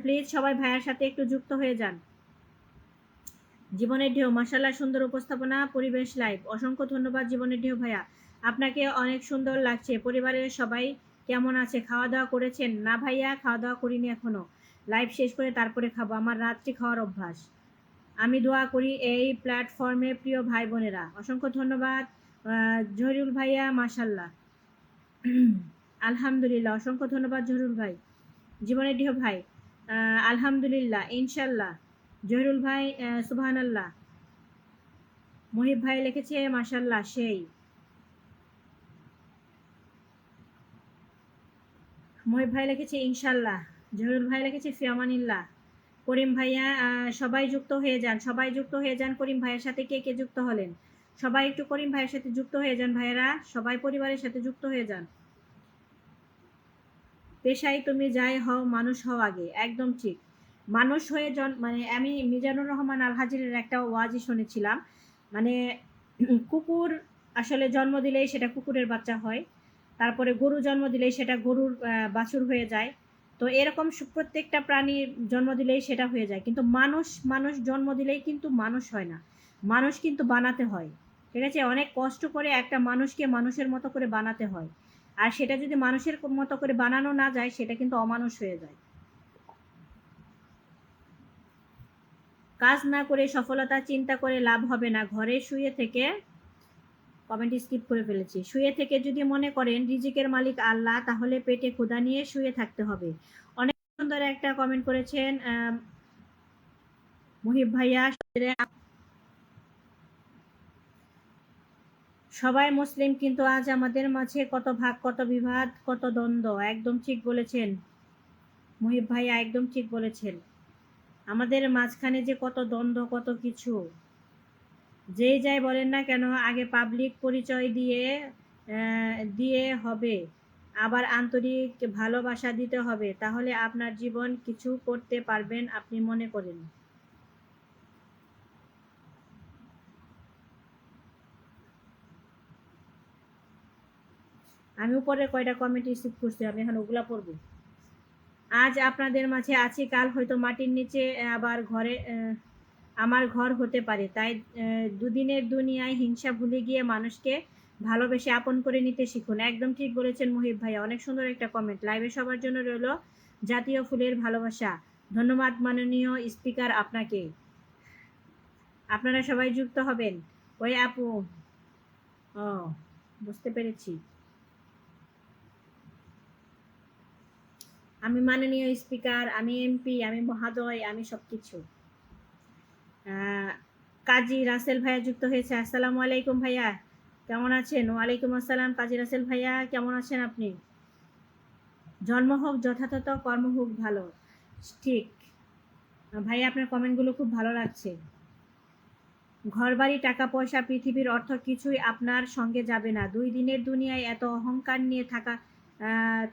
প্লিজ সবাই ভাইয়ার সাথে একটু যুক্ত হয়ে যান। জীবনের ঢেউ, মাশাআল্লাহ সুন্দর উপস্থাপনা, পরিবেশ লাইভ। অসংখ্য ধন্যবাদ জীবনের ঢেউ ভাইয়া, আপনাকে অনেক সুন্দর লাগছে। পরিবারের সবাই কেমন আছে? খাওয়া দাওয়া করেছেন? না ভাইয়া, খাওয়া দাওয়া করিনি এখনো। লাইভ শেষ করে তারপরে খাবো, আমার রাত্রি খাওয়ার অভ্যাস। আমি দোয়া করি এই প্ল্যাটফর্মে প্রিয় ভাই বোনেরা। অসংখ্য ধন্যবাদ জহিরুল ভাইয়া, মাশাআল্লাহ। আলহামদুলিল্লাহ, অসংখ্য ধন্যবাদ জহিরুল ভাই। জীবনের ঢেউ ভাই, আলহামদুলিল্লাহ, ইনশাল্লাহ। জহিরুল ভাই, সুবহানাল্লাহ। মহিব ভাই লিখেছে মাশাল্লাহ সেই। মহিব ভাই লিখেছে ইনশাল্লাহ। জহিরুল ভাই লিখেছে ফিয়ামানিল্লাহ। করিম ভাইয়া, সবাই যুক্ত হয়ে যান, সবাই যুক্ত হয়ে যান। করিম ভাইয়ের সাথে কে কে যুক্ত হলেন? সবাই একটু করিম ভাইয়ের সাথে যুক্ত হয়ে যান ভাইয়েরা, সবাই পরিবারের সাথে যুক্ত হয়ে যান। পেশায় তুমি যাই হও, মানুষ হও আগে, একদম ঠিক। মানুষ হয়ে মানে আমি মিজানুর রহমান আল হাজিরের একটা ওয়াজই শুনেছিলাম, মানে কুকুর আসলে জন্ম দিলেই সেটা কুকুরের বাচ্চা হয়, তারপরে গরু জন্ম দিলেই সেটা গরুর বাছুর হয়ে যায়। তো এরকম প্রত্যেকটা প্রাণীর জন্ম দিলেই সেটা হয়ে যায়, কিন্তু মানুষ মানুষ জন্ম দিলেই কিন্তু মানুষ হয় না, মানুষ কিন্তু বানাতে হয়। ঠিক আছে, অনেক কষ্ট করে একটা মানুষকে মানুষের মতো করে বানাতে হয়, আর সেটা যদি মানুষের মতো করে বানানো না যায় সেটা কিন্তু অমানুষ হয়ে যায়। কাজ না করে সফলতা চিন্তা করে লাভ হবে না। ঘরে শুয়ে থেকে, কমেন্ট স্কিপ করে ফেলেছি, শুয়ে থেকে যদি মনে করেন রিজিকের মালিক আল্লাহ, তাহলে পেটে ক্ষুধা নিয়ে শুয়ে থাকতে হবে। অনেক সুন্দর একটা কমেন্ট করেছেন মুহিব ভাইয়া। সবাই মুসলিম, কিন্তু আজ আমাদের মাঝে কত ভাগ, কত বিবাদ, কত দ্বন্দ্ব। একদম ঠিক বলেছেন মুহিব ভাইয়া, একদম ঠিক বলেছেন। আমাদের মাঝখানে যে কত দ্বন্দ্ব, কত কিছু। যেই যাই বলেন না কেন, আগে পাবলিক পরিচয় দিয়ে হবে, আবার আন্তরিক ভালোবাসা দিতে হবে, তাহলে আপনার জীবন কিছু করতে পারবেন আপনি মনে করেন। আমি উপরে কয়টা কমেন্ট রিসিভ করছি, আমি এখন ওগুলা পড়বো। আজ আপনাদের মাঝে আছি, কাল হয়তো মাটির নিচে, আবার ঘরে আমার ঘর হতে পারে। তাই দুদিনের দুনিয়ায় হিংসা ভুলে গিয়ে মানুষকে ভালোবেসে আপন করে নিতে শিখুন। একদম ঠিক বলেছেন মুহিব ভাইয়া, অনেক সুন্দর একটা কমেন্ট। লাইভে সবার জন্য রইল জাতীয় ফুলের ভালোবাসা। ধন্যবাদ মাননীয় স্পিকার আপনাকে। আপনারা সবাই যুক্ত হবেন। ওই আপু, ও বুঝতে পেরেছি, আমি মাননীয় স্পিকার, আমি এমপি, আমি মহাদয়, আমি সবকিছু। কাজী রাসেল ভাইয়া যুক্ত হয়েছে। আসসালামু আলাইকুম ভাইয়া, কেমন আছেন? ওয়ালাইকুম আসসালাম কাজী রাসেল ভাইয়া, কেমন আছেন আপনি? জন্ম হোক যথাযথ, কর্ম হোক ভালো। ঠিক ভাইয়া, আপনার কমেন্টগুলো খুব ভালো লাগছে। ঘরবাড়ি, টাকা পয়সা, পৃথিবীর অর্থ কিছুই আপনার সঙ্গে যাবে না। দুই দিনের দুনিয়ায় এত অহংকার নিয়ে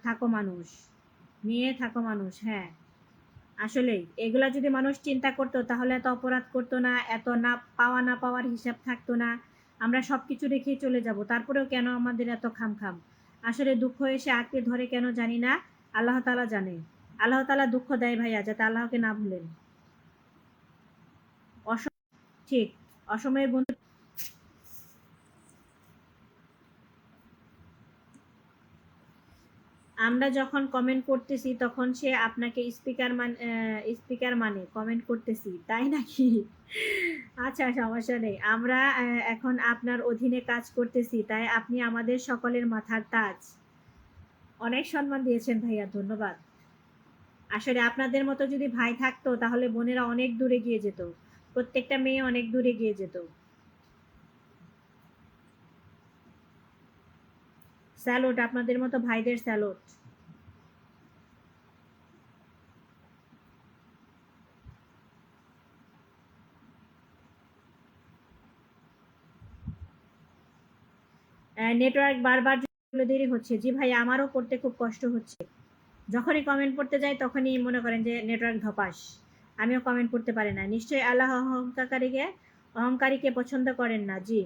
থাকো মানুষ, হ্যাঁ আসলেই এগুলা যদি মানুষ চিন্তা করতো তাহলে এত অপরাধ করতো না, এত না পাওয়ার হিসাব থাকতো না। আমরা সব কিছু রেখেই চলে যাব, তারপরেও কেন আমাদের এত খামখাম? আসলে দুঃখ এসে আঁকড়ে ধরে কেন জানি না, আল্লাহ তাআলা জানে। আল্লাহ তাআলা দুঃখ দেয় ভাইয়া, যাতে আল্লাহকে না ভুলেন। ঠিক, অসময়ের বন্ধু। আমরা যখন কমেন্ট করতেছি তখন সে আপনাকে স্পিকার মানে কমেন্ট করতেছি, তাই নাকি? আচ্ছা, সমস্যা নেই। আমরা এখন আপনার অধীনে কাজ করতেছি, তাই আপনি আমাদের সকলের মাথার তাজ। অনেক সম্মান দিয়েছেন ভাইয়া, ধন্যবাদ। আসলে আপনাদের মতো যদি ভাই থাকতো তাহলে বোনেরা অনেক দূরে গিয়ে যেত, প্রত্যেকটা মেয়ে অনেক দূরে গিয়ে যেত। স্যালুট, আপনাদের মতো ভাইদের স্যালুট। নেটওয়ার্ক বারবার দেরি হচ্ছে। জি ভাই, আমারও করতে খুব কষ্ট হচ্ছে। যখনই কমেন্ট পড়তে যাই তখনই মনে করেন যে নেটওয়ার্ক ধপাস, আমিও কমেন্ট পড়তে পারি না। নিশ্চয়ই আল্লাহ অহংকারীকে পছন্দ করেন না। জি,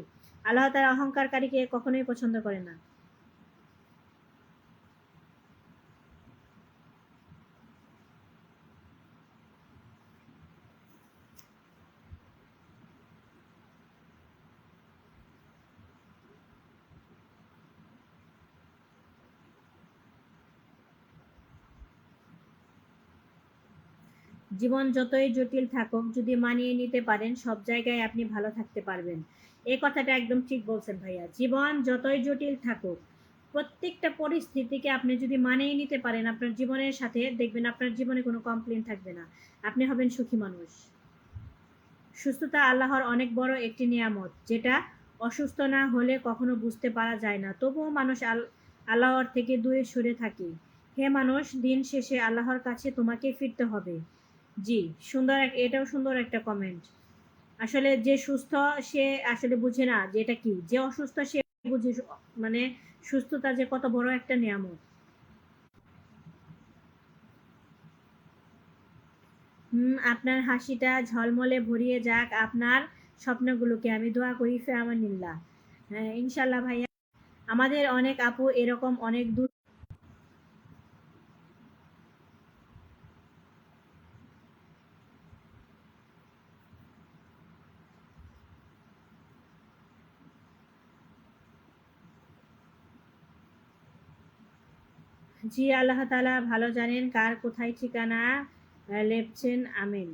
আল্লাহ তাআলা অহংকারকারীকে কখনোই পছন্দ করেন না। জীবন যতই জটিল থাকুক, যদি মানিয়ে নিতে পারেন সব জায়গায় আপনি ভালো থাকতে পারবেন। এই কথাটা একদম ঠিক বলছেন ভাইয়া। জীবন যতই জটিল থাকুক, প্রত্যেকটা পরিস্থিতিকে আপনি যদি মানিয়ে নিতে পারেন আপনার জীবনের সাথে, দেখবেন আপনার জীবনে কোনো কমপ্লেন থাকবে না, আপনি হবেন সুখী মানুষ। সুস্থতা আল্লাহর অনেক বড় একটি নিয়ামত, যেটা অসুস্থ না হলে কখনো বুঝতে পারা যায় না। তবুও মানুষ আল্লাহর থেকে দূরে সরে থাকে। হে মানুষ, দিন শেষে আল্লাহর কাছে তোমাকে ফিরতে হবে। জি, সুন্দর এটাও সুন্দর একটা কমেন্ট। আসলে যে সুস্থ সে আসলে বুঝে না যে এটা কি, যে অসুস্থ সে বুঝে মানে সুস্থতা যে কত বড় একটা নিয়ামত। আপনার হাসিটা ঝলমলে ভরিয়ে যাক আপনার স্বপ্নগুলোকে, আমি দোয়া করি ফে আমানিল্লাহ। হ্যাঁ, ইনশাল্লাহ ভাইয়া। আমাদের অনেক আপু এরকম অনেক দূর। জি, আল্লাহ তাআলা ভালো জানেন কার কোথায় ঠিকানা লেপছেন। আমিন।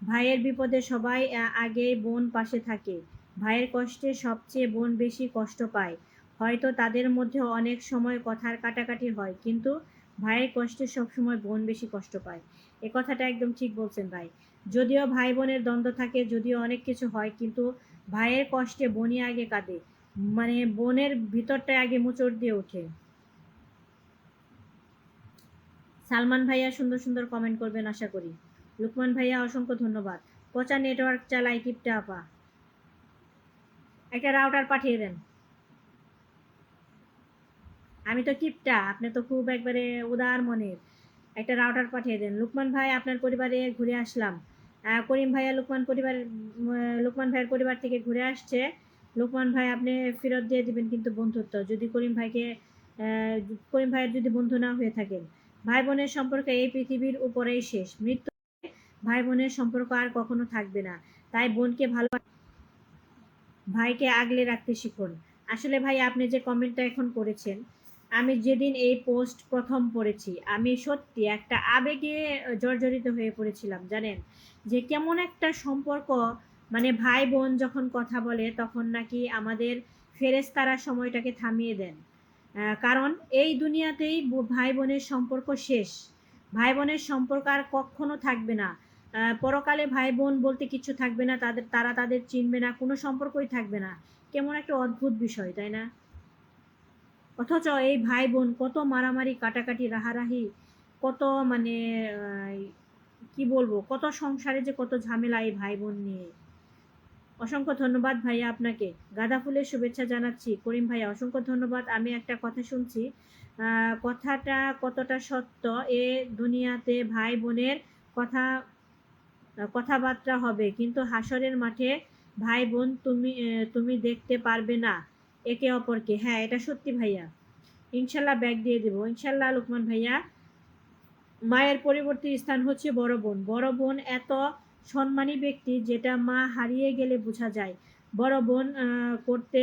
ভাইয়ের বিপদে সবাই আগে বোন পাশে থাকে। ভাইয়ের কষ্টে সবচেয়ে বোন বেশি কষ্ট পায়। হয়তো তাদের মধ্যে অনেক সময় কথার কাটাকাটি হয়, কিন্তু ভাইয়ের কষ্টে সবসময় বোন বেশি কষ্ট পায়। এ কথাটা একদম ঠিক বলছেন ভাই। যদিও ভাই বোনের দ্বন্দ্ব থাকে, যদিও অনেক কিছু হয়, কিন্তু ভাইয়ের কষ্টে বোনই আগে কাঁদে। মানে বোনের ভিতরটায় আগে মোচড় দিয়ে ওঠে। সালমান ভাইয়া সুন্দর সুন্দর কমেন্ট করবেন আশা করি। লুকমান ভাইয়া অসংখ্য ধন্যবাদ। পচা নেটওয়ার্ক চালাই কিপটা আপা, একটা রাউটার পাঠিয়ে দেন। আমি তো কিপটা, আপনি তো খুব একবারে উদার মনের, একটা রাউটার পাঠিয়ে দেন। লুকমান ভাই, আপনার পরিবারে ঘুরে আসলাম। করিম ভাইয়া লুকমান ভাইয়ের পরিবার থেকে ঘুরে আসছে। লুকমান ভাই, আপনি ফেরত দিয়ে দিবেন কিন্তু বন্ধুত্ব, যদি আহ, করিম ভাইয়ের যদি বন্ধু না হয়ে থাকেন। ভাই বোনের সম্পর্ক এই পৃথিবীর উপরেই শেষ। মৃত্যু ভাই বোনের সম্পর্ক আর কখনো থাকবে না। তাই বোনকে ভালো, ভাইকে আগলে রাখতে শিখুন। আসলে ভাই, আপনি যে কমেন্টটা এখন করেছেন, আমি যেদিন এই পোস্ট প্রথম পড়েছি, আমি সত্যি একটা আবেগে জর্জরিত হয়ে পড়েছিলাম জানেন, যে কেমন একটা সম্পর্ক। মানে ভাই বোন যখন কথা বলে তখন নাকি আমাদের ফেরেশতারা সময়টাকে থামিয়ে দেন। কারণ এই দুনিয়াতেই ভাই বোনের সম্পর্ক শেষ। ভাই বোনের সম্পর্ক আর কখনো থাকবে না। পরকালে ভাই বোন বলতে কিছু থাকবে না, তারা তাদের চিনবে না, কোনো সম্পর্কই থাকবে না। কেমন একটা অদ্ভুত বিষয়, তাই না? অথচ এই ভাই বোন কত মারামারি কাটাকাটি রাহারাহি, কত মানে আহ, কি বলবো, কত সংসারে যে কত ঝামেলা এই ভাই বোন নিয়ে। অসংখ্য ধন্যবাদ ভাইয়া আপনাকে। গাঁদা ফুলের শুভেচ্ছা জানাচ্ছি করিম ভাইয়া, অসংখ্য ধন্যবাদ। আমি একটা কথা শুনছি, কথাটা কতটা সত্য, এ দুনিয়াতে ভাই বোনের কথা কথাবার্তা হবে, কিন্তু হাসরের মাঠে ভাই বোন তুমি দেখতে পারবে না একে অপরকে। হ্যাঁ, এটা সত্যি ভাইয়া। ইনশাল্লাহ ব্যাগ দিয়ে দেবো ইনশাল্লাহ লুকমান ভাইয়া। মায়ের পরবর্তী স্থান হচ্ছে বড় বোন। বড় বোন এত সম্মানী ব্যক্তি, যেটা মা হারিয়ে গেলে বোঝা যায়। বড় বোন করতে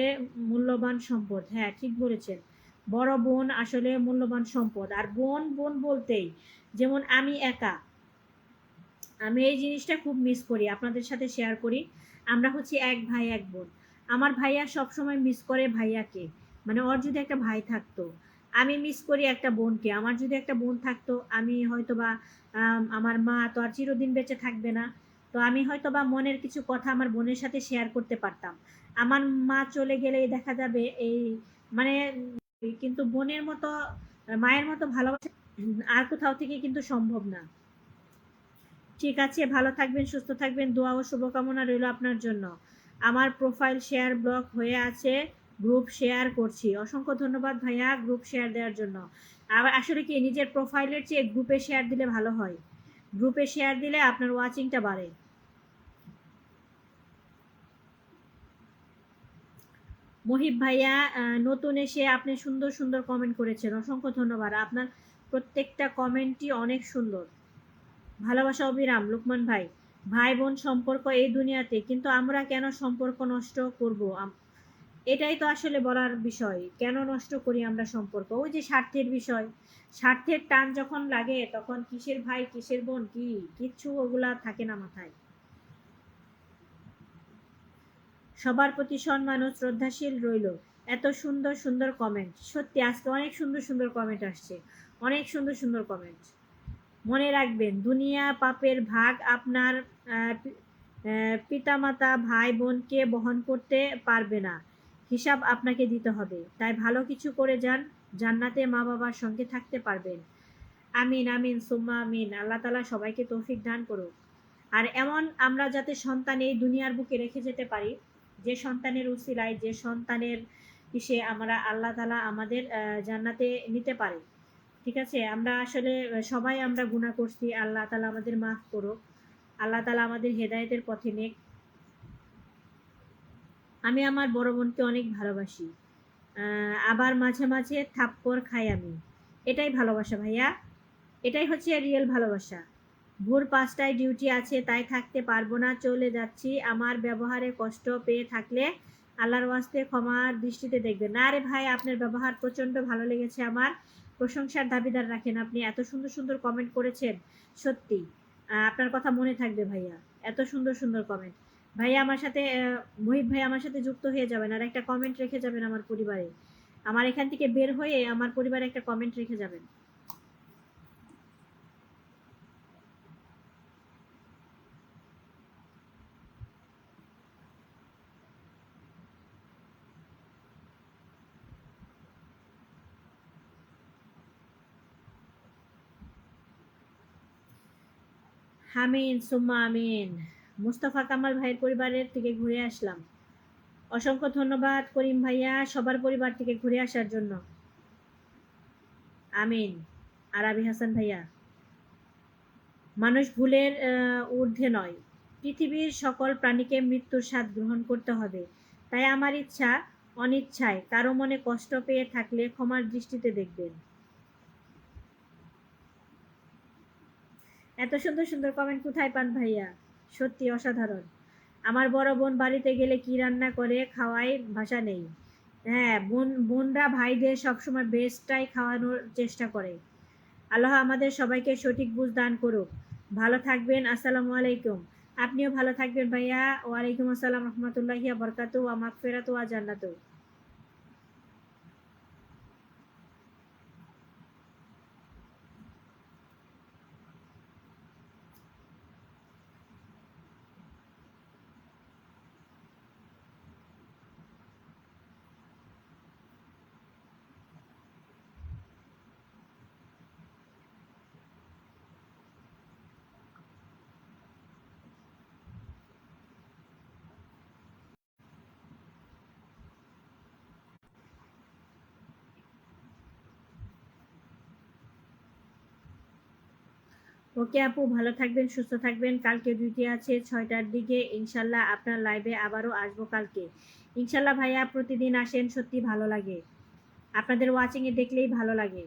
মূল্যবান সম্পদ। হ্যাঁ, ঠিক বলেছেন। বড় বোন আসলে মূল্যবান সম্পদ। আর বোন বোন বলতেই, যেমন আমি একা, আমি এই জিনিসটা খুব মিস করি, আপনাদের সাথে শেয়ার করি। আমরা হচ্ছে এক ভাই এক বোন। আমার ভাইয়া সবসময় মিস করে ভাইয়াকে, মানে ওর যদি একটা ভাই থাকতো। আমি মিস করি একটা বোনকে, আমার যদি একটা বোন থাকতো, আমি হয়তো বা আমার মা তো আর চিরদিন বেঁচে থাকবে না। তো আমি হয়তো বা মনের কিছু কথা আমার বোনের সাথে শেয়ার করতে পারতাম। আমার মা চলে গেলে দেখা যাবে এই মানে, কিন্তু বোনের মতো, মায়ের মতো ভালোবাসা আর কোথাও থেকে কিন্তু সম্ভব না। ঠিক আছে, ভালো থাকবেন, সুস্থ থাকবেন, দোয়া ও শুভকামনা রইল আপনার জন্য। আমার প্রোফাইল শেয়ার ব্লক হয়ে আছে, গ্রুপ শেয়ার করছি। অসংখ্য ধন্যবাদ ভাইয়া গ্রুপ শেয়ার দেওয়ার জন্য। আবার আসলে কি নিজের প্রোফাইলের চেয়ে গ্রুপে শেয়ার দিলে ভালো হয়। গ্রুপে শেয়ার দিলে আপনার ওয়াচিংটা বাড়ে। মহিব ভাইয়া, নতুন এসে আপনি সুন্দর সুন্দর কমেন্ট করেছেন, অসংখ্য ধন্যবাদ। আপনার প্রত্যেকটা কমেন্টই অনেক সুন্দর। ভালোবাসা অবিরাম লুকমান ভাই। ভাই বোন সম্পর্ক এই দুনিয়াতে, কিন্তু আমরা কেন সম্পর্ক নষ্ট করব? এটাই তো আসলে বলার বিষয়, কেন নষ্ট করি আমরা সম্পর্ক? ওই যে স্বার্থের বিষয়, স্বার্থের টান যখন লাগে তখন কিসের ভাই কিসের বোন কি কিচ্ছু ওগুলা থাকে না মাথায়। সবার প্রতি সম্মান ও শ্রদ্ধাশীল রইল। এত সুন্দর সুন্দর কমেন্ট, সত্যি আজকে অনেক সুন্দর সুন্দর কমেন্ট আসছে, অনেক সুন্দর সুন্দর কমেন্ট। মনে রাখবেন, দুনিয়া পাপের ভাগ আপনার পিতামাতা ভাই বোনকে বহন করতে পারবে না, হিসাব আপনাকে দিতে হবে। তাই ভালো কিছু করে যান, জান্নাতে মা বাবার সঙ্গে থাকতে পারবেন। আমিন আমিন সুম্মা আমিন। আল্লাহ তাআলা সবাইকে তৌফিক দান করুক। আর এমন আমরা যাতে সন্তান এই দুনিয়ার বুকে রেখে যেতে পারি, যে সন্তানের উসিলায়, যে সন্তানের ইসে আমরা আল্লাহ তাআলা আমাদের জান্নাতে নিতে পারে। ঠিক আছে, আমরা আসলে সবাই আমরা গুনাহ করছি, আল্লাহ তাআলা আমাদের মাফ করুক, আল্লাহ তাআলা আমাদের হেদায়েতের পথে নেক। আমি আমার বড় বোনকে অনেক ভালোবাসি, আবার মাঝে মাঝে থাপ্পড় খাই আমি। এটাই ভালোবাসা ভাইয়া, এটাই হচ্ছে রিয়েল ভালোবাসা। ভোর ৫টায় ডিউটি আছে, তাই থাকতে পারবো না, চলে যাচ্ছি। আমার ব্যবহারে কষ্ট পেয়ে থাকলে আল্লাহর ওয়াস্তে ক্ষমার দৃষ্টিতে দেখবেন। না রে ভাই, আপনার ব্যবহার প্রচণ্ড ভালো লেগেছে আমার, প্রশংসার দাবিদার রাখেন। আপনি এত সুন্দর সুন্দর কমেন্ট করেছেন, সত্যি আপনার কথা মনে থাকবে ভাইয়া। এত সুন্দর সুন্দর কমেন্ট। ভাইয়া আমার সাথে মহিব ভাই আমার সাথে যুক্ত হয়ে যাবেন, আর একটা কমেন্ট রেখে যাবেন আমার পরিবারে। আমার এখান থেকে বের হয়ে আমার পরিবারে একটা কমেন্ট রেখে যাবেন। আমিন সুম্মা আমিন। মুস্তফা কামাল ভাইয়ের পরিবারের থেকে ঘুরে আসলাম। অসংখ্য ধন্যবাদ করিম ভাইয়া, সবার পরিবার থেকে ঘুরে আসার জন্য। আমিন। আরাবি হাসান ভাইয়া, মানুষ ভুলের ঊর্ধ্বে নয়, পৃথিবীর সকল প্রাণীকে মৃত্যুর স্বাদ গ্রহণ করতে হবে। তাই আমার ইচ্ছা, অনিচ্ছায় কারো মনে কষ্ট পেয়ে থাকলে ক্ষমার দৃষ্টিতে দেখবেন। এত সুন্দর সুন্দর কমেন্ট কোথায় পান ভাইয়া? সত্যি অসাধারণ। আমার বড় বোন বাড়িতে গেলে কি রান্না করে খাওয়ায় ভাষা নেই। হ্যাঁ, বোনরা ভাইদের সবসময় বেস্টটাই খাওয়ানোর চেষ্টা করে। আল্লাহ আমাদের সবাইকে সঠিক বুঝ দান করুক। ভালো থাকবেন, আসসালামু আলাইকুম। আপনিও ভালো থাকবেন ভাইয়া। ওয়ালাইকুম আসসালাম রহমতুল্লাহি ওয়া বারাকাতুহু ওয়া মাগফিরাতু ওয়া জান্নাতু। ওকে আপু, ভালো থাকবেন, সুস্থ থাকবেন। কালকে ডিউটি আছে 6টার দিকে, ইনশাল্লাহ আপনার লাইভে আবারও আসবো কালকে। ইনশাল্লাহ ভাইয়া, প্রতিদিন আসেন, সত্যি ভালো লাগে, আপনাদের ওয়াচিংয়ে দেখলেই ভালো লাগে।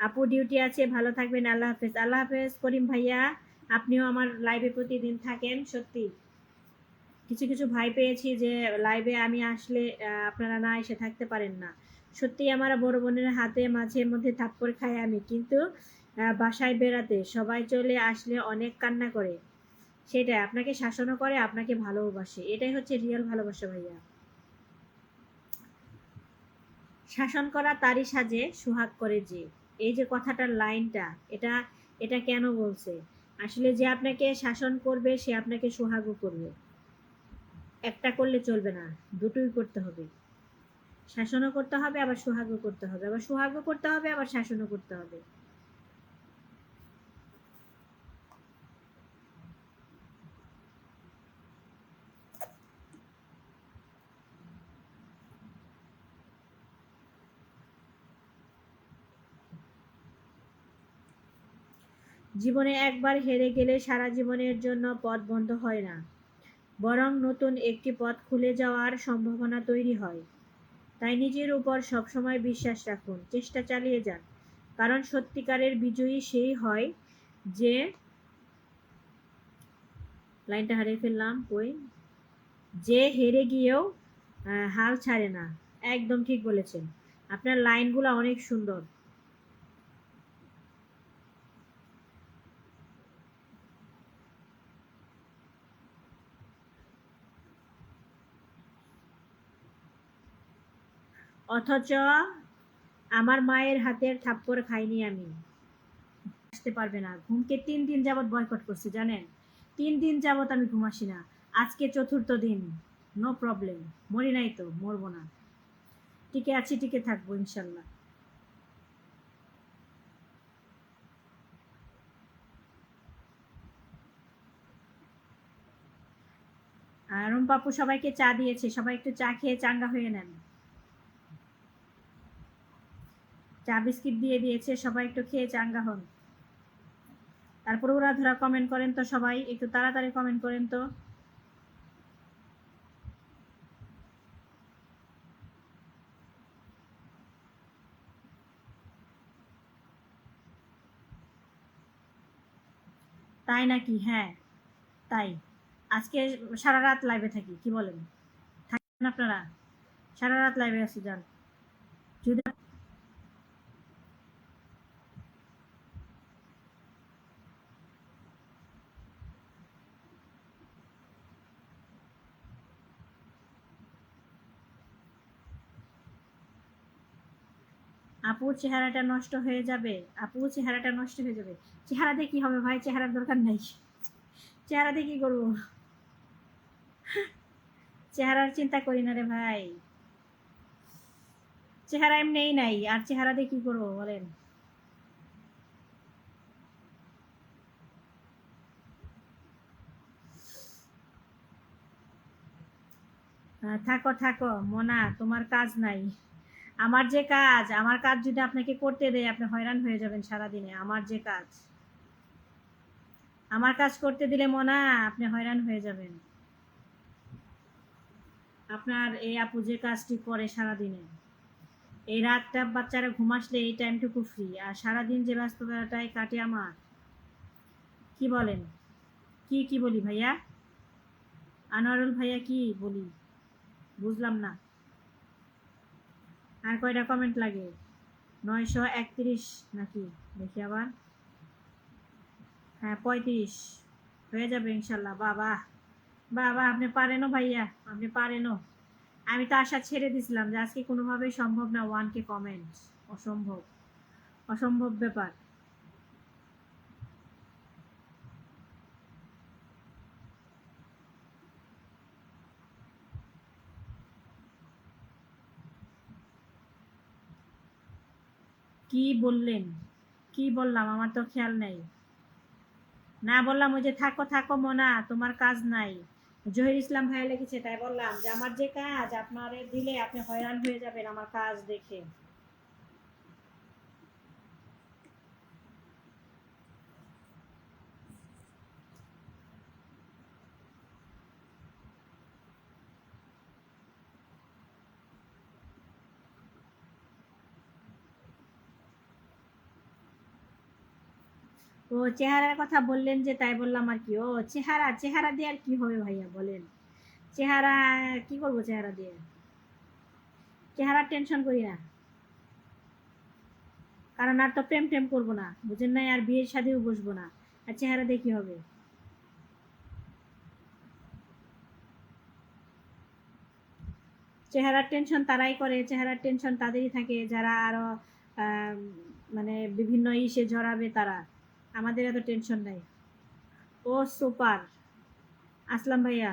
আপু ডিউটি আছে, ভালো থাকবেন, আল্লাহ হাফেজ। আল্লাহ হাফেজ করিম ভাইয়া, আপনিও আমার লাইভে প্রতিদিন থাকেন। সত্যি কিছু কিছু ভাই পেয়েছি যে লাইভে আমি আসলে আপনারা না এসে থাকতে পারেন না। সত্যি আমার বড় বোনের হাতে মাঝে মধ্যে থাপ্পড় খাই আমি, কিন্তু বাসায় বেড়াতে সবাই চলে আসলে অনেক কান্না করে। সেটাই, আপনাকে শাসনও করে, আপনাকে ভালোবাসে, এটাই হচ্ছে রিয়েল ভালোবাসা ভাইয়া। শাসন করা তারই সাজে, সোহাগ করে যে। এই যে কথাটার লাইনটা, এটা এটা কেন বলছে? আসলে যে আপনাকে শাসন করবে সে আপনাকে সোহাগও করবে। একটা করলে চলবে না, দুটোই করতে হবে। শাসনও করতে হবে, আবার সোহাগও করতে হবে, আবার সোহাগও করতে হবে, আবার শাসনও করতে হবে। জীবনে একবার হেরে গেলে সারা জীবনের জন্য পথ বন্ধ হয় না, বরং নতুন একটি পথ খুলে যাওয়ার সম্ভাবনা তৈরি হয়। তাই নিজের উপর সবসময় বিশ্বাস রাখুন, চেষ্টা চালিয়ে যান, কারণ সত্যিকারের বিজয়ী সেই হয় যে, লাইনটা হারিয়ে ফেললাম কই, যে হেরে গিয়েও হাল ছাড়ে না। একদম ঠিক বলেছেন, আপনার লাইনগুলো অনেক সুন্দর। অথচ আমার মায়ের হাতের থাপ্পড় খাইনি আমি। আসতে পারবে না, ঘুমকে 3 দিন যাবৎ বয়কট করছি জানেন, 3 দিন যাবৎ আমি ঘুম আসি না। আজকে চতুর্থ দিন। নো প্রবলেম, মরি নাই তো, মরবো না, টিকে আছি, টিকে থাকবো ইনশাল্লাহ। আর রুম্পাপু সবাইকে চা দিয়েছে, সবাই একটু চা খেয়ে চাঙ্গা হয়ে নেন। চা বিস্কিট দিয়ে দিয়েছে, সবাই একটু খেয়ে চাঙ্গা হন। তারপরে ওরা ধরা কমেন্ট করেন তো, সবাই একটু তাড়াতাড়ি কমেন্ট করেন তো। তাই নাকি? হ্যাঁ তাই। আজকে সারা রাত লাইভে থাকি, কি বলেন? থাকেন আপনারা? সারা রাত লাইভে আছি, যান। যদি আপুর চেহারাটা নষ্ট হয়ে যাবে, আপুর চেহারাটা নষ্ট হয়ে যাবে। চেহারা দিয়ে কি হবে ভাই? চেহারার দরকার নাই। চেহারা দিয়ে কি করবো? চেহারার চিন্তা করি না রে ভাই, চেহারা এমনিই নাই, আর চেহারা দিয়ে কি করবো বলেন? থাকো থাকো মোনা, তোমার কাজ নাই। আমার যে কাজ, আমার কাজ যদি আপনাকে করতে দেয় আপনি হয়রান হয়ে যাবেন সারাদিনে। আমার যে কাজ, আমার কাজ করতে দিলে মোনা আপনি হয়রান হয়ে যাবেন। আপনার এই আপু যে কাজটি করে সারাদিনে, এই রাতটা বাচ্চারা ঘুম আসলে এই টাইমটুকু ফ্রি, আর সারাদিন যে ব্যস্ততাটাই কাটে আমার, কি বলেন? কি কি বলি ভাইয়া? আনোয়ারুল ভাইয়া কি বলি? বুঝলাম না। আর কয়টা কমেন্ট লাগে? 931 নাকি? দেখি আবার। হ্যাঁ 35 হয়ে যাবে ইনশাল্লাহ। বাবা বাবা, আপনি পারেনও ভাইয়া, আপনি পারেনও। আমি তো আশা ছেড়ে দিছিলাম যে আজকে কোনোভাবেই সম্ভব না 1K কমেন্ট। অসম্ভব, অসম্ভব ব্যাপার। কি বললেন? কি বললাম? আমার তো খেয়াল নেই। না বললাম ওই যে থাকো থাকো মোনা, তোমার কাজ নাই। জহির ইসলাম ভাইয়া লিখেছে, তাই বললাম যে আমার যে কাজ আপনার দিলে আপনি হয়রান হয়ে যাবেন আমার কাজ দেখে। ও চেহারার কথা বললেন যে, তাই বললাম আর কি। ও চেহারা, চেহারা দিয়ে আর কি হবে ভাইয়া বলেন? চেহারা কি করবো চেহারা দিয়ে? চেহারা টেনশন করি না, কারণ আর তো প্রেম টেম করবো না, বুঝেন নাই? আর বিয়ের সাথেও বসবো না, আর চেহারা দিয়ে কি হবে? চেহারার টেনশন তারাই করে, চেহারার টেনশন তাদেরই থাকে যারা আরো আহ, মানে বিভিন্ন ইসে জড়াবে তারা। আমাদের এত টেনশন নাই। ও সুপার, আসলাম ভাইয়া,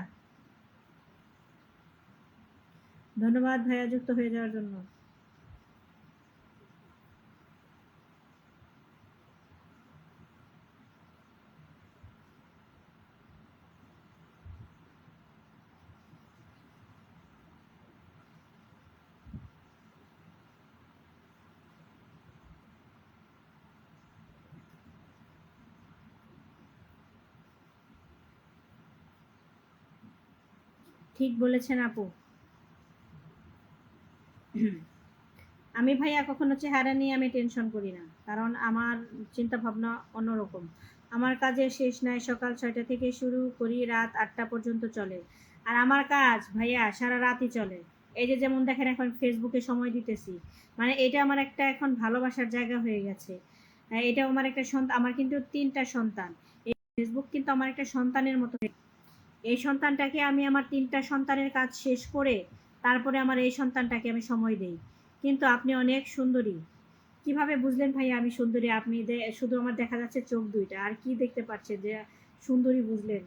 ধন্যবাদ ভাইয়া যুক্ত হয়ে যাওয়ার জন্য। ঠিক বলেছেন আপু। আমি ভাইয়া কখনো চেহারা নিয়ে আমি টেনশন করি না, কারণ আমার চিন্তা ভাবনা অন্যরকম। আমার কাজের শেষ নাই, সকাল 6টা থেকে শুরু করি, রাত 8টা পর্যন্ত চলে। আর আমার কাজ ভাইয়া সারা রাতই চলে। এই যে যেমন দেখেন এখন ফেসবুকে সময় দিতেছি, মানে এটা আমার একটা এখন ভালোবাসার জায়গা হয়ে গেছে। এটা আমার একটা সন্তান, আমার কিন্তু 3টা সন্তান। এই ফেসবুক কিন্তু আমার একটা সন্তানের মতো। এই সন্তানটাকে আমি আমার 3টা সন্তানের কাজ শেষ করে তারপরে আমার এই সন্তানটাকে আমি সময় দেই। কিন্তু আপনি অনেক সুন্দরী। কিভাবে বুঝলেন ভাইয়া আমি সুন্দরী? আপনি শুধু আমার দেখা যাচ্ছে চোখ দুইটা, আর কি দেখতে পাচ্ছেন যে সুন্দরী বুঝলেন?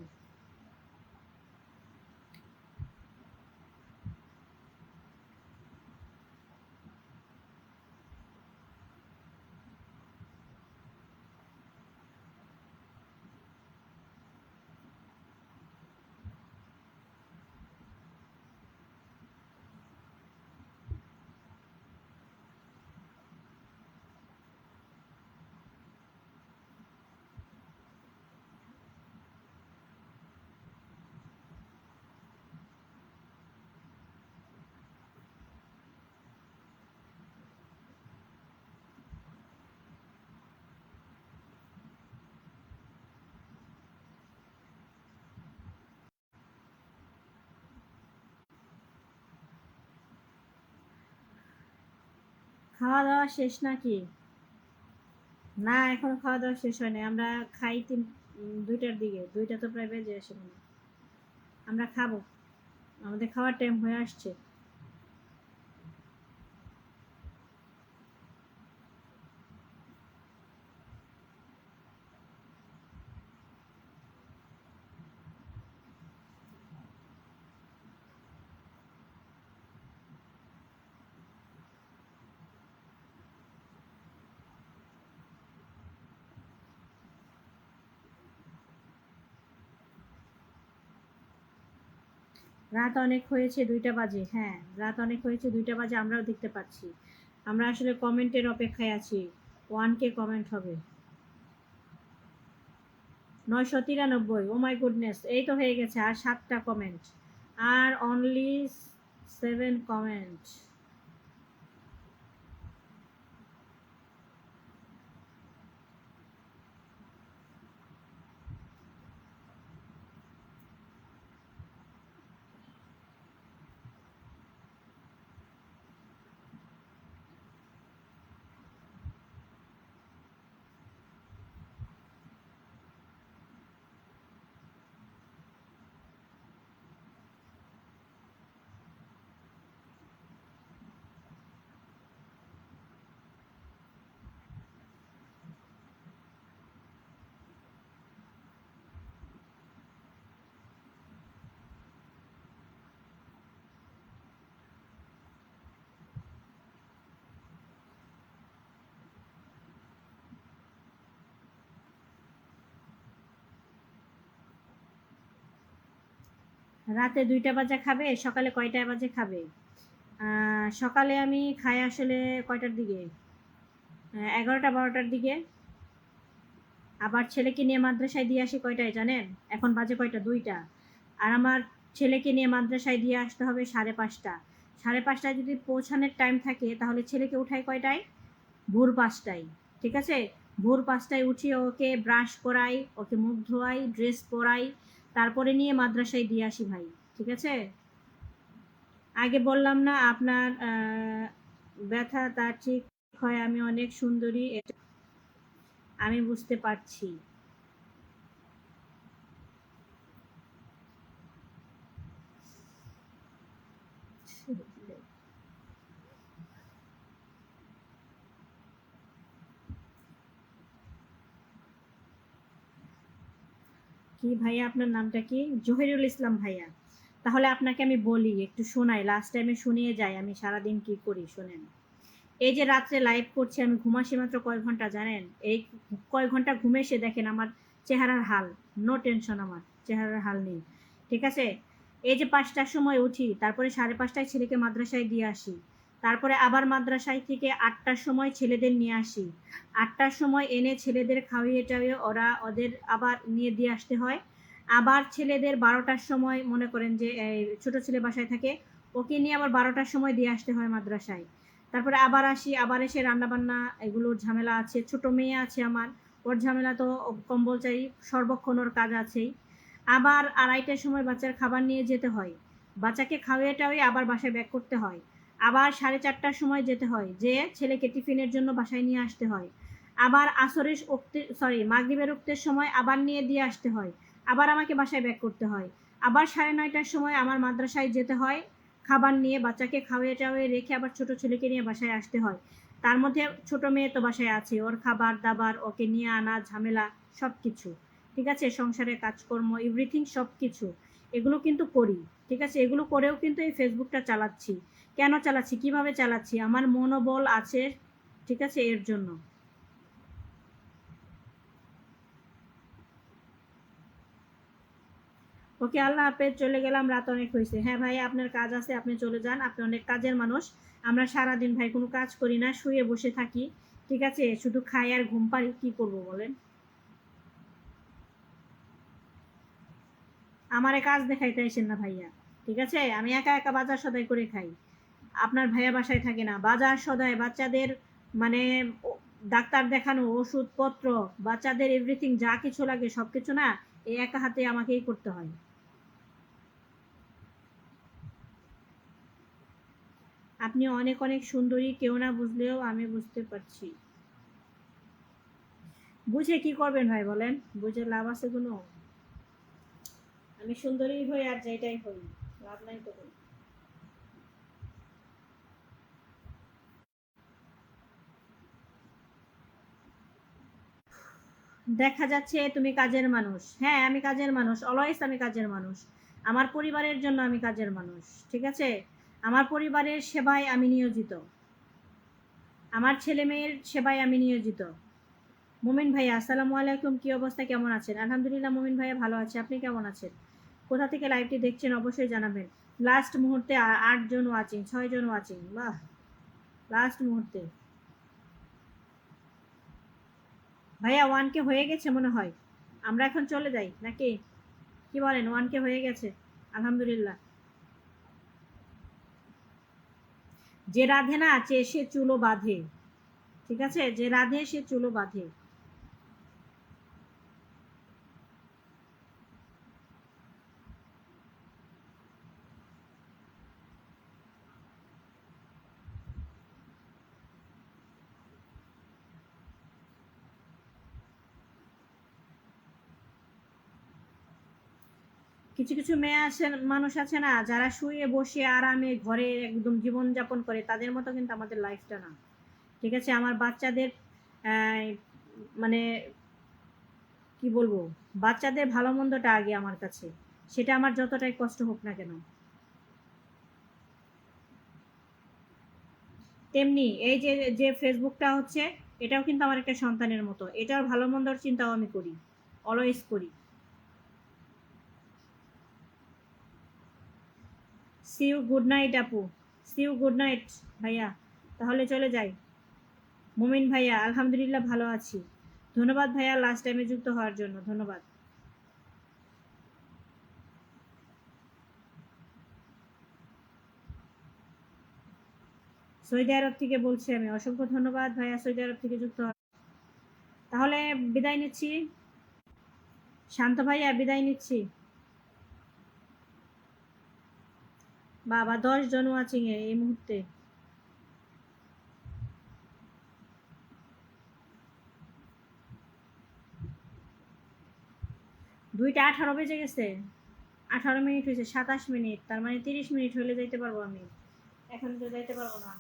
খাওয়া দাওয়া শেষ নাকি? না, এখনো খাওয়া দাওয়া শেষ হয় নাই। আমরা খাই 2টার দিকে, 2টা তো প্রায় বেজে আসে মনে হয়। আমরা খাবো, আমাদের খাওয়ার টাইম হয়ে আসছে। রাত অনেক হয়েছে, 2টা বাজে। হ্যাঁ, রাত অনেক হয়েছে, 2টা বাজে, আমরাও দেখতে পাচ্ছি। আমরা আসলে কমেন্টের অপেক্ষায় আছি। 1K কমেন্ট হবে। 993। ও মাই গুডনেস, এই তো হয়ে গেছে। আর 7টা কমেন্ট, আর অনলি 7 কমেন্ট। রাতে 2টা বাজে খাবে, সকালে কয়টা বাজে খাবে? সকালে আমি খাই আসলে কয়টার দিকে, 11টা 12টার দিকে। আবার ছেলেকে নিয়ে মাদ্রাসায় দিয়ে আসি কয়টায় জানেন? এখন বাজে কয়টা, 2টা। আর আমার ছেলেকে নিয়ে মাদ্রাসায় দিয়ে আসতে হবে 5:30। 5:30টায় যদি পৌঁছানোর টাইম থাকে তাহলে ছেলেকে উঠাই কয়টায়? ভোর 5টায়। ঠিক আছে, ভোর 5টায় উঠিয়ে ওকে ব্রাশ করাই, ওকে মুখ ধোয়াই, ড্রেস পরাই, তারপরে নিয়ে মাদ্রাসায় দিয়ে আসি ভাই। ঠিক আছে। আগে বললাম না আপনার ব্যথা তার ঠিক হয়, আমি অনেক সুন্দরী, এটা আমি বুঝতে পারছি। কি ভাইয়া, আপনার নামটা কি? জহিরুল ইসলাম ভাইয়া। তাহলে আপনাকে আমি বলি, একটু শোনাই, লাস্ট টাইমে শুনিয়ে যাই আমি সারাদিন কি করি, শোনেন। এই যে রাত্রে লাইভ করছি আমি, ঘুমাসি মাত্র কয় ঘন্টা জানেন? এই কয় ঘন্টা ঘুমে এসে দেখেন আমার চেহারার হাল। নো টেনশন, আমার চেহারার হাল নেই। ঠিক আছে। এই যে 5টার সময় উঠি, তারপরে 5:30টায় ছেলেকে মাদ্রাসায় দিয়ে আসি, তারপরে আবার মাদ্রাসায় থেকে 8টার সময় ছেলেদের নিয়ে আসি, 8টার সময় এনে ছেলেদের খাওয়িয়ে টাওয়িয়ে ওদের আবার নিয়ে দিয়ে আসতে হয়। আবার ছেলেদের 12টার সময় মনে করেন যে ছোট ছেলে বাসায় থাকে, ওকে নিয়ে আবার 12টার সময় দিয়ে আসতে হয় মাদ্রাসায়। তারপরে আবার আসি, আবার এসে রান্নাবান্না এগুলোর ঝামেলা আছে। ছোট মেয়ে আছে আমার, ওর ঝামেলা তো কম বলচাই, সর্বক্ষণ ওর কাজ আছেই। আবার 2:30টার সময় বাচ্চার খাবার নিয়ে যেতে হয়, বাচ্চাকে খাওয়িয়ে টাওয়িয়ে আবার বাসায় ব্যাক করতে হয়। আবার 4:30টার সময় যেতে হয়, যে ছেলেকে টিফিনের জন্য বাসায় নিয়ে আসতে হয়। আবার আসরের উক্তি সরি মাগরিবের উক্তের সময় আবার নিয়ে দিয়ে আসতে হয়, আবার আমাকে বাসায় ব্যাক করতে হয়। আবার 9:30টার সময় আমার মাদ্রাসায় যেতে হয়, খাবার নিয়ে বাচ্চাকে খাওয়িয়ে টাওয়িয়ে রেখে আবার ছোট ছেলেকে নিয়ে বাসায় আসতে হয়। তার মধ্যে ছোট মেয়ে তো বাসায় আছে, ওর খাবার দাবার, ওকে নিয়ে আনা ঝামেলা সব কিছু। ঠিক আছে, সংসারের কাজকর্ম এভরিথিং সব কিছু এগুলো কিন্তু করি। ঠিক আছে, এগুলো করেও কিন্তু এই ফেসবুকটা চালাচ্ছি। কেন চালাচ্ছি, কিভাবে চালাচ্ছি, আমার মনোবল আছে, ঠিক আছে, এর জন্য। ওকে, আল্লাহ হাফেজ, চলে গেলাম, রাত অনেক হয়েছে। হ্যাঁ ভাই, আপনার কাজ আছে, আপনি চলে যান, আপনি অনেক কাজের মানুষ। আমরা সারাদিন ভাই কোনো কাজ করি না, শুয়ে বসে থাকি। ঠিক আছে, শুধু খাই আর ঘুম পারি, কি করব বলেন। আমারে কাজ দেখাইতে আসেন না ভাইয়া। ঠিক আছে, আমি একা একা বাজার সদাই করে খাই। আপনার ভাইয়া বাসায় থাকে না, বাজার সদাই বাচ্চাদের মানে ডাক্তার দেখানো, ওষুধপত্র, বাচ্চাদের এভরিথিং যা কিছু লাগে সব কিছু না এই একা হাতে আমাকেই করতে হয়। আপনি অনেক অনেক সুন্দরী, কেউ না বুঝলেও আমি বুঝতে পারছি। বুঝে কি করবেন ভাই বলেন, বুঝে লাভ আছে কোনো? আমি সুন্দরী হই আর যেটাই হই, লাভ নাই তো কোনো। দেখা যাচ্ছে তুমি কাজের মানুষ। হ্যাঁ, আমি কাজের মানুষ, অলওয়েজ আমি কাজের মানুষ। আমার পরিবারের জন্য আমি কাজের মানুষ। ঠিক আছে, আমার পরিবারের সেবায় আমি নিয়োজিত, আমার ছেলে মেয়ের সেবায় আমি নিয়োজিত। মুমিন ভাইয়া আসসালামু আলাইকুম, কি অবস্থা, কেমন আছেন? আলহামদুলিল্লাহ মুমিন ভাইয়া ভালো আছে, আপনি কেমন আছেন? কোথা থেকে লাইভটি দেখছেন অবশ্যই জানাবেন। লাস্ট মুহূর্তে 8 জন ওয়াচিং, 6 জন ওয়াচিং, বাহ, লাস্ট মুহূর্তে। ভাইয়া 1K হয়ে গেছে মনে হয়, আমরা এখন চলে যাই নাকি, কি বলেন? 1K হয়ে গেছে, আলহামদুলিল্লাহ। যে রাধে না সে চুলো বাঁধে। ঠিক আছে, যে রাধে সে চুলো বাঁধে। কিছু কিছু মেয়ে আছে, মানুষ আছে না, যারা শুয়ে বসে আরামে ঘরে একদম জীবন যাপন করে, তাদের মতো কিন্তু আমাদের লাইফটা না। ঠিক আছে, আমার বাচ্চাদের আহ, মানে কি বলবো, বাচ্চাদের ভালো মন্দটা আগে আমার কাছে, সেটা আমার যতটাই কষ্ট হোক না কেন। তেমনি এই যে যে ফেসবুকটা হচ্ছে, এটাও কিন্তু আমার একটা সন্তানের মতো, এটার ভালো মন্দর চিন্তাও আমি করি, অলওয়েজ করি। সি ইউ, গুড নাইট আপু। সি ইউ, গুড নাইট ভাইয়া। তাহলে চলে যাই। মুমিন ভাইয়া আলহামদুলিল্লাহ ভালো আছি। ধন্যবাদ ভাইয়া লাস্ট টাইমে যুক্ত হওয়ার জন্য, ধন্যবাদ। সৌদি আরব থেকে বলছি আমি, অসংখ্য ধন্যবাদ ভাইয়া সৌদি আরব থেকে যুক্ত হওয়ার। তাহলে বিদায় নিচ্ছি, শান্ত ভাইয়া বিদায় নিচ্ছি। বাবা 10 জন ওয়াচিং এ এই মুহূর্তে। 2টা 18 বেজে গেছে, 18 মিনিট হয়েছে, 27 মিনিট, তার মানে 30 মিনিট হলে যাইতে পারবো আমি, এখন তো যাইতে পারবো না।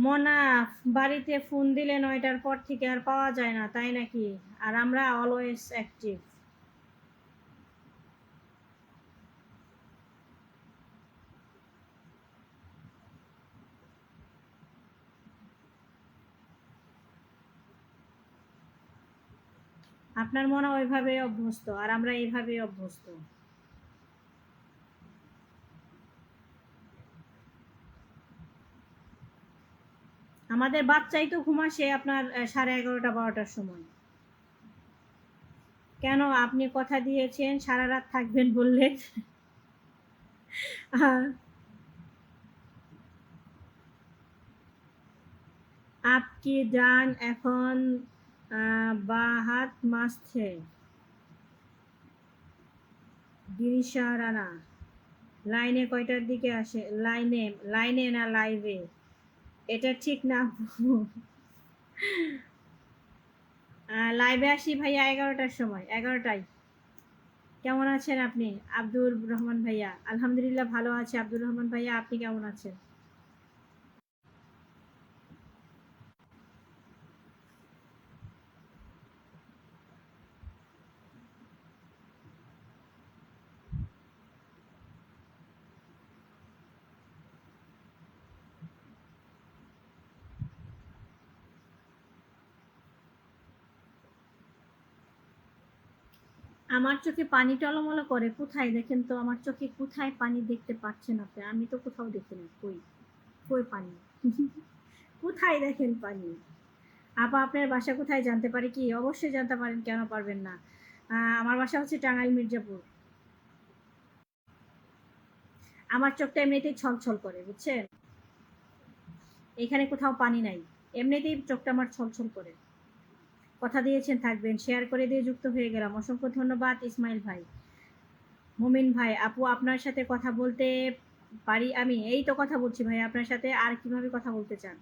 মনাফ, বাড়িতে ফোন দিলে 9টার পর থেকে আর পাওয়া যায় না, তাই নাকি? আর আমরা অলওয়েজ অ্যাক্টিভ। আপনার মনে ওইভাবে অভ্যস্ত, আর আমরা এইভাবে অভ্যস্ত। আমাদের বাচ্চাই তো ঘুম আসে আপনার 11:30-12টার সময়। কেন, আপনি কথা দিয়েছেন সারা রাত থাকবেন বললেন। আহ, আপকি জান এখন বাহাত মাস্ত হে দিরিশা রানা। লাইনে কয়টার দিকে আসে? লাইনে, লাইনে না লাইভে? এটা ঠিক না। লাইভে আসি ভাইয়া 11টার সময়, 11টায়। কেমন আছেন আপনি আব্দুর রহমান ভাইয়া? আলহামদুলিল্লাহ ভালো আছে আব্দুর রহমান ভাইয়া, আপনি কেমন আছেন? আমার চোখে পানি টলমল করে কোথায় দেখেন তো, আমার চোখে কোথায় পানি দেখতে পাচ্ছেন আপনি? আমি তো কোথাও দেখি না, কই, কই পানি? কোথায় দেখেন পানি? আপা আপনার বাসা কোথায় জানতে পারি কি? অবশ্যই জানতে পারেন, কেন পারবেন না। আমার বাসা হচ্ছে টাঙ্গাইল মির্জাপুর। আমার চোখটা এমনিতেই ছলছল করে, বুঝছেন? এখানে কোথাও পানি নাই, এমনিতেই চোখটা আমার ছলছল করে। কথা দিয়েছেন থাকবেন, শেয়ার করে দিয়ে যুক্ত হয়ে গেলাম, অসংখ্য ধন্যবাদ ইসমাইল ভাই। মুমিন ভাই, আপু আপনার সাথে কথা বলতে পারি আমি? এই তো কথা বলছি ভাই আপনার সাথে, আর কিভাবে কথা বলতে চান?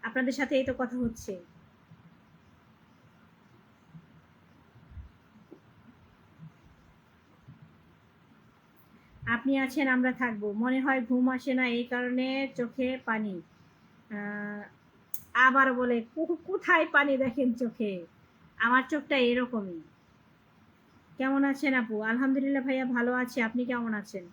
আপনাদের সাথে এই তো কথা হচ্ছে। আপনি আছেন আমরা থাকবো, মনে হয় ঘুম আসে না এই কারণে চোখে পানি। আহ, আবার বলে কোথায় পানি দেখেন চোখে? আমার চোখটা এরকমই। কেমন আছেন আপু? আলহামদুলিল্লাহ ভাইয়া ভালো আছি, আপনি কেমন আছেন?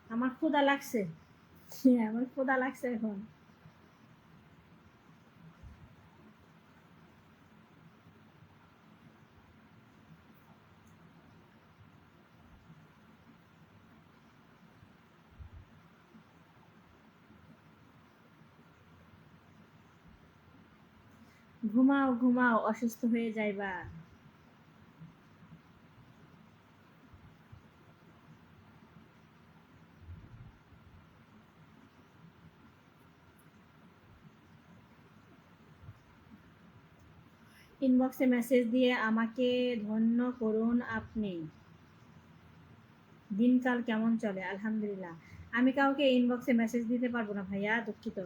আমার ক্ষুধা লাগছে। হ্যাঁ, আমার ক্ষুধা লাগছে এখন। ঘুমাও ঘুমাও, অসুস্থ হয়ে যাইবা। ইনবক্সে মেসেজ দিয়ে আমাকে ধন্য করুন আপনি। দিনকাল কেমন চলে? আলহামদুলিল্লাহ। আমি কাউকে ইনবক্সে মেসেজ দিতে পারবো না ভাইয়া, দুঃখিত।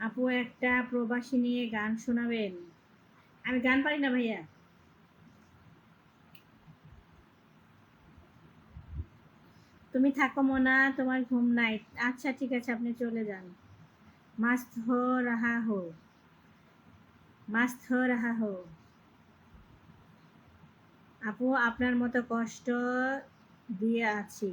আপু একটা প্রবাসী নিয়ে গান শোনাবেন? আমি গান পারি না ভাইয়া। তুমি থাকো মোনা, তোমার ঘুম নাই। আচ্ছা ঠিক আছে, আপনি চলে যান। মাস্ত হো রাহা হো, মাস্ত হো রাহা হো। আপু আপনার মতো কষ্ট দিয়ে আছি।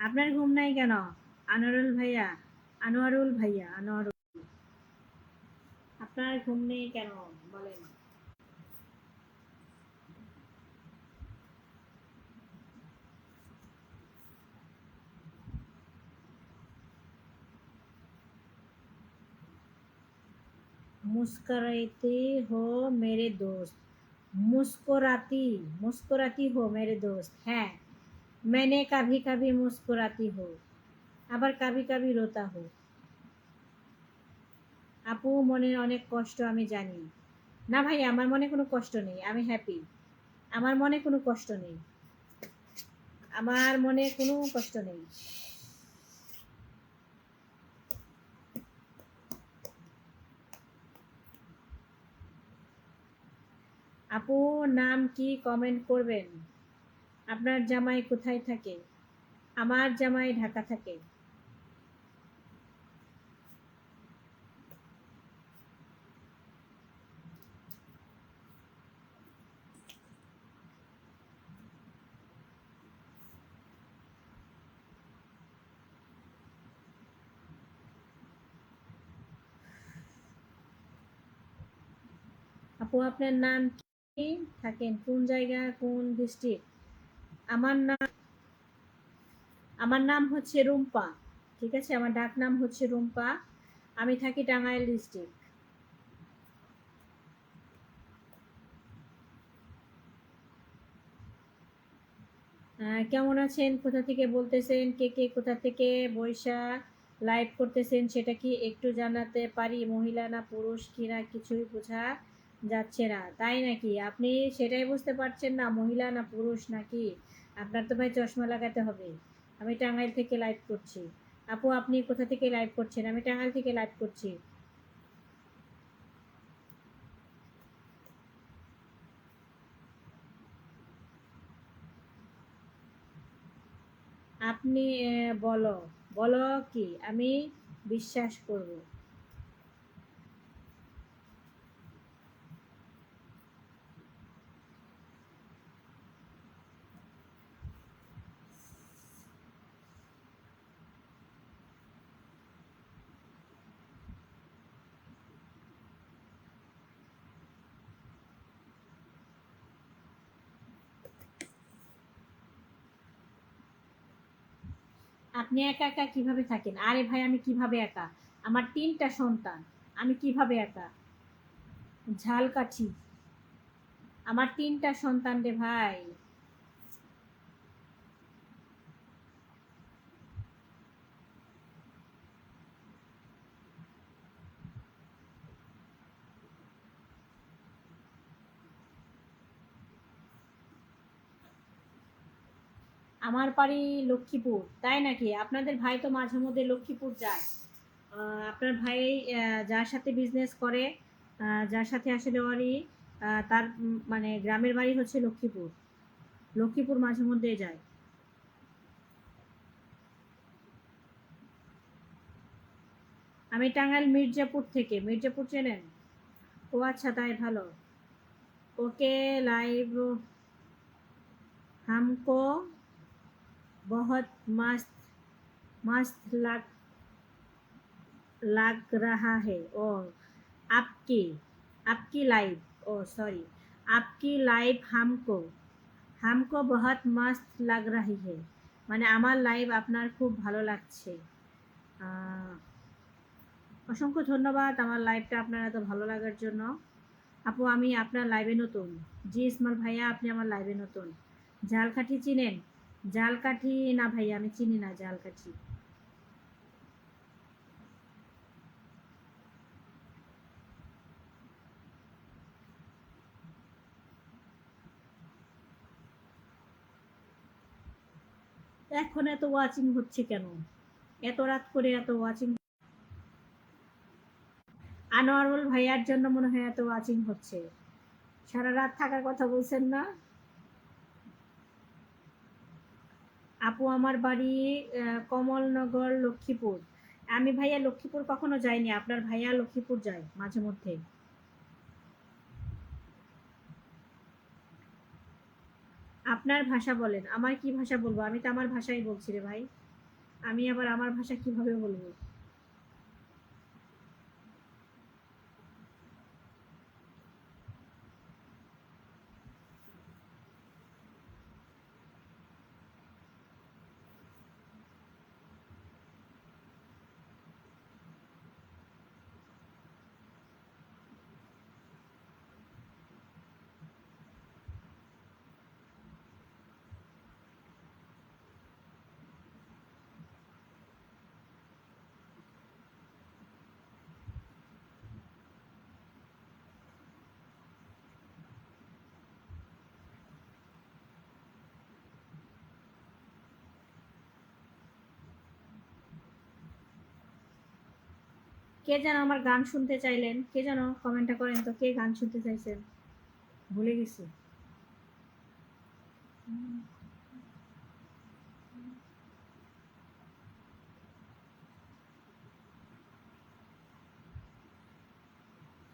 আপনার ঘুম নাই কেন আনোয়ারুল ভাইয়া? আনোয়ারুল ভাইয়া, আনোয়ারুল, আপনার ঘুম নেই কেন বলেন? मुस्कुराते हो मेरे दोस्त, मुस्कुराती, मुस्कुराती हो मेरे दोस्त। হ্যাঁ, मैंने कभी कभी मुस्कुराती हो, আবার কবি কবি রোতা হো। আপু মনের অনেক কষ্ট আমি জানি। না ভাই, আমার মনে কোনো কষ্ট নেই, আমি হ্যাপি। আমার মনে কোনো কষ্ট নেই, আমার মনে কোনো কষ্ট নেই। আপু নাম কি কমেন্ট করবেন? আপনার জামাই কোথায় থাকে? আমার জামাই ঢাকা থাকে। আপু আপনার নাম কি, থাকেন কোন জায়গা, কোন ডিস্ট্রিক্ট? আমার নাম, আমার নাম হচ্ছে রুম্পা। ঠিক আছে, আমার ডাক নাম হচ্ছে রুম্পা। আমি থাকি টাঙ্গাইল ডিস্ট্রিক্ট। কেমন আছেন, কোথা থেকে বলতেছেন, কে কে কোথা থেকে বৈশা লাইভ করতেছেন সেটা কি একটু জানাতে পারি? মহিলা না পুরুষ কিনা কিছুই বোঝা যাচ্ছে না। তাই নাকি? আপনি সেটাই বুঝতে পারছেন না মহিলা না পুরুষ নাকি? আপনার তো ভাই চশমা লাগাতে হবে। আমি টাঙ্গাইল থেকে লাইভ করছি। আপু আপনি কোথা থেকে লাইভ করছেন? আমি টাঙ্গাইল থেকে লাইভ করছি। আপনি বলো, বলো কি আমি বিশ্বাস করব? আপনি একা একা কিভাবে থাকেন? আরে ভাই আমি কিভাবে একা? আমার ৩টা সন্তান, আমি কিভাবে একা? ঝালকাঠি, আমার ৩টা সন্তান রে ভাই। আমার বাড়ি লক্ষ্মীপুর। তাই নাকি? আপনাদের ভাই তো মাঝে মধ্যে লক্ষ্মীপুর যায়। আপনার ভাই যার সাথে বিজনেস করে, যার সাথে আসলে ওরই তার মানে গ্রামের বাড়ি হচ্ছে লক্ষ্মীপুর। লক্ষ্মীপুর মাঝে মধ্যে যায়। আমি টাঙ্গাইল মির্জাপুর থেকে। মির্জাপুর চেনেন? ও আচ্ছা, তাই ভালো। ওকে লাইভ, हमको बहुत मस्त मस्त लग रहा है। और आपकी आपकी लाइव, ओ सॉरी, आपकी लाइव हमको हमको बहुत मस्त लग रही है। মানে আমার লাইভ আপনার খুব ভালো লাগছে। আহ, অসংখ্য ধন্যবাদ আমার লাইভটা আপনার এত ভালো লাগার জন্য। আপু আমি আপনার লাইভে নতুন। জি ইসমাল ভাইয়া, আপনি আমার লাইভে নতুন। ঝালকাঠি চিনেন? ঝালকাঠি না ভাইয়া, আমি চিনি না ঝালকাঠি। এখন এত ওয়াচিং হচ্ছে কেন? এত রাত করে এত ওয়াচিং? আনোয়ারুল ভাইয়ার জন্য মনে হয় এত ওয়াচিং হচ্ছে। সারা রাত থাকার কথা বলছেন না? আপু আমার বাড়ি কমলনগর, লক্ষ্মীপুর। আমি ভাইয়া লক্ষ্মীপুর কখনো যাইনি, আপনার ভাইয়া লক্ষ্মীপুর যায় মাঝে মধ্যে। আপনার ভাষা বলেন। আমার কি ভাষা বলবো? আমি তো আমার ভাষাই বলছি রে ভাই। আমি আবার আমার ভাষা কিভাবে বলবো? কে যেন আমার গান শুনতে চাইলেন? কে যেন কমেন্টটা করেন তো, কে গান শুনতে চাইছেন? ভুলে গেছি।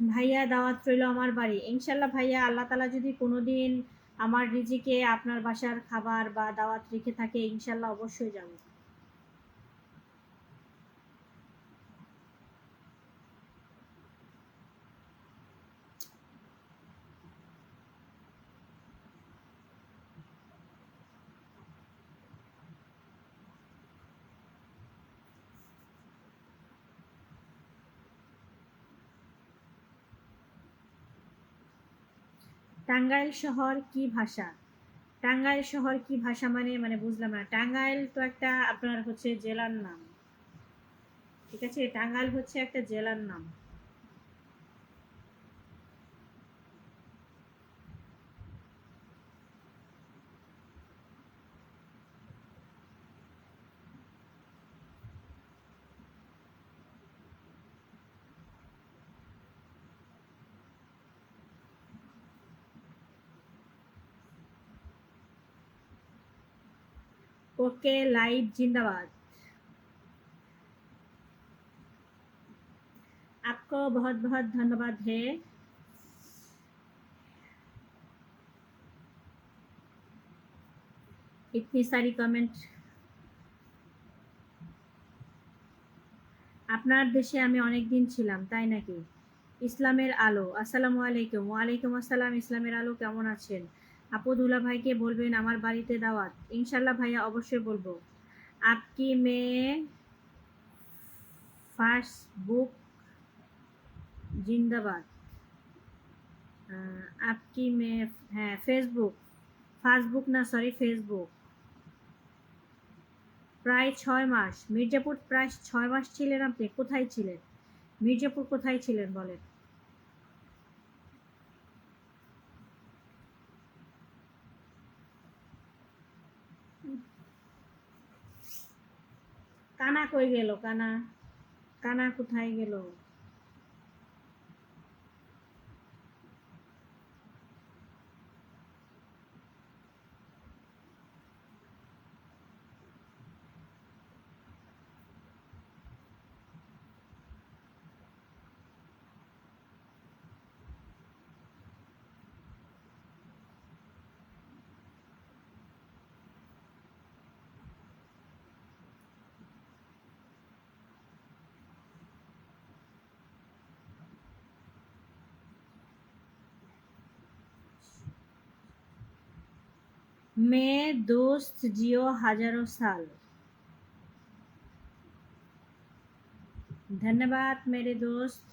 ভাইয়া দাওয়াত রইল আমার বাড়ি। ইনশাল্লাহ ভাইয়া, আল্লাহ তালা যদি কোনোদিন আমার রিজিকে আপনার বাসার খাবার বা দাওয়াত রেখে থাকে, ইনশাল্লাহ অবশ্যই যাব। টাঙ্গাইল শহর কি ভাষা? টাঙ্গাইল শহর কি ভাষা মানে মানে বুঝলাম না। টাঙ্গাইল তো একটা আপনার হচ্ছে জেলার নাম, ঠিক আছে? টাঙ্গাইল হচ্ছে একটা জেলার নাম। ओके लाइव जिंदाबाद। आपको बहुत बहुत धन्यवाद है। इतनी सारी कमेंट। আপনার দেশে আমি অনেক দিন ছিলাম, তাই নাকি? ইসলামের আলো, আসসালামু আলাইকুম। ওয়ালাইকুম আসসালাম। ইসলামের আলো কেমন আছেন? আপু দুলা ভাইকে বলবেন আমার বাড়িতে দাওয়াত। ইনশাল্লাহ ভাইয়া, অবশ্যই বলবো। আপকি মেয়ে ফেসবুক জিন্দাবাদ। আপকি মেয়ে, হ্যাঁ ফেসবুক, ফেসবুক না সরি ফেসবুক। প্রায় 6 মাস মির্জাপুর, প্রায় 6 মাস ছিলেন আপনি? কোথায় ছিলেন? মির্জাপুর কোথায় ছিলেন বলেন? কানা কই গেল? কানা, কানা কোথায় গেল? मैं दोस्त जियो हजारों साल। धन्यवाद मेरे दोस्त।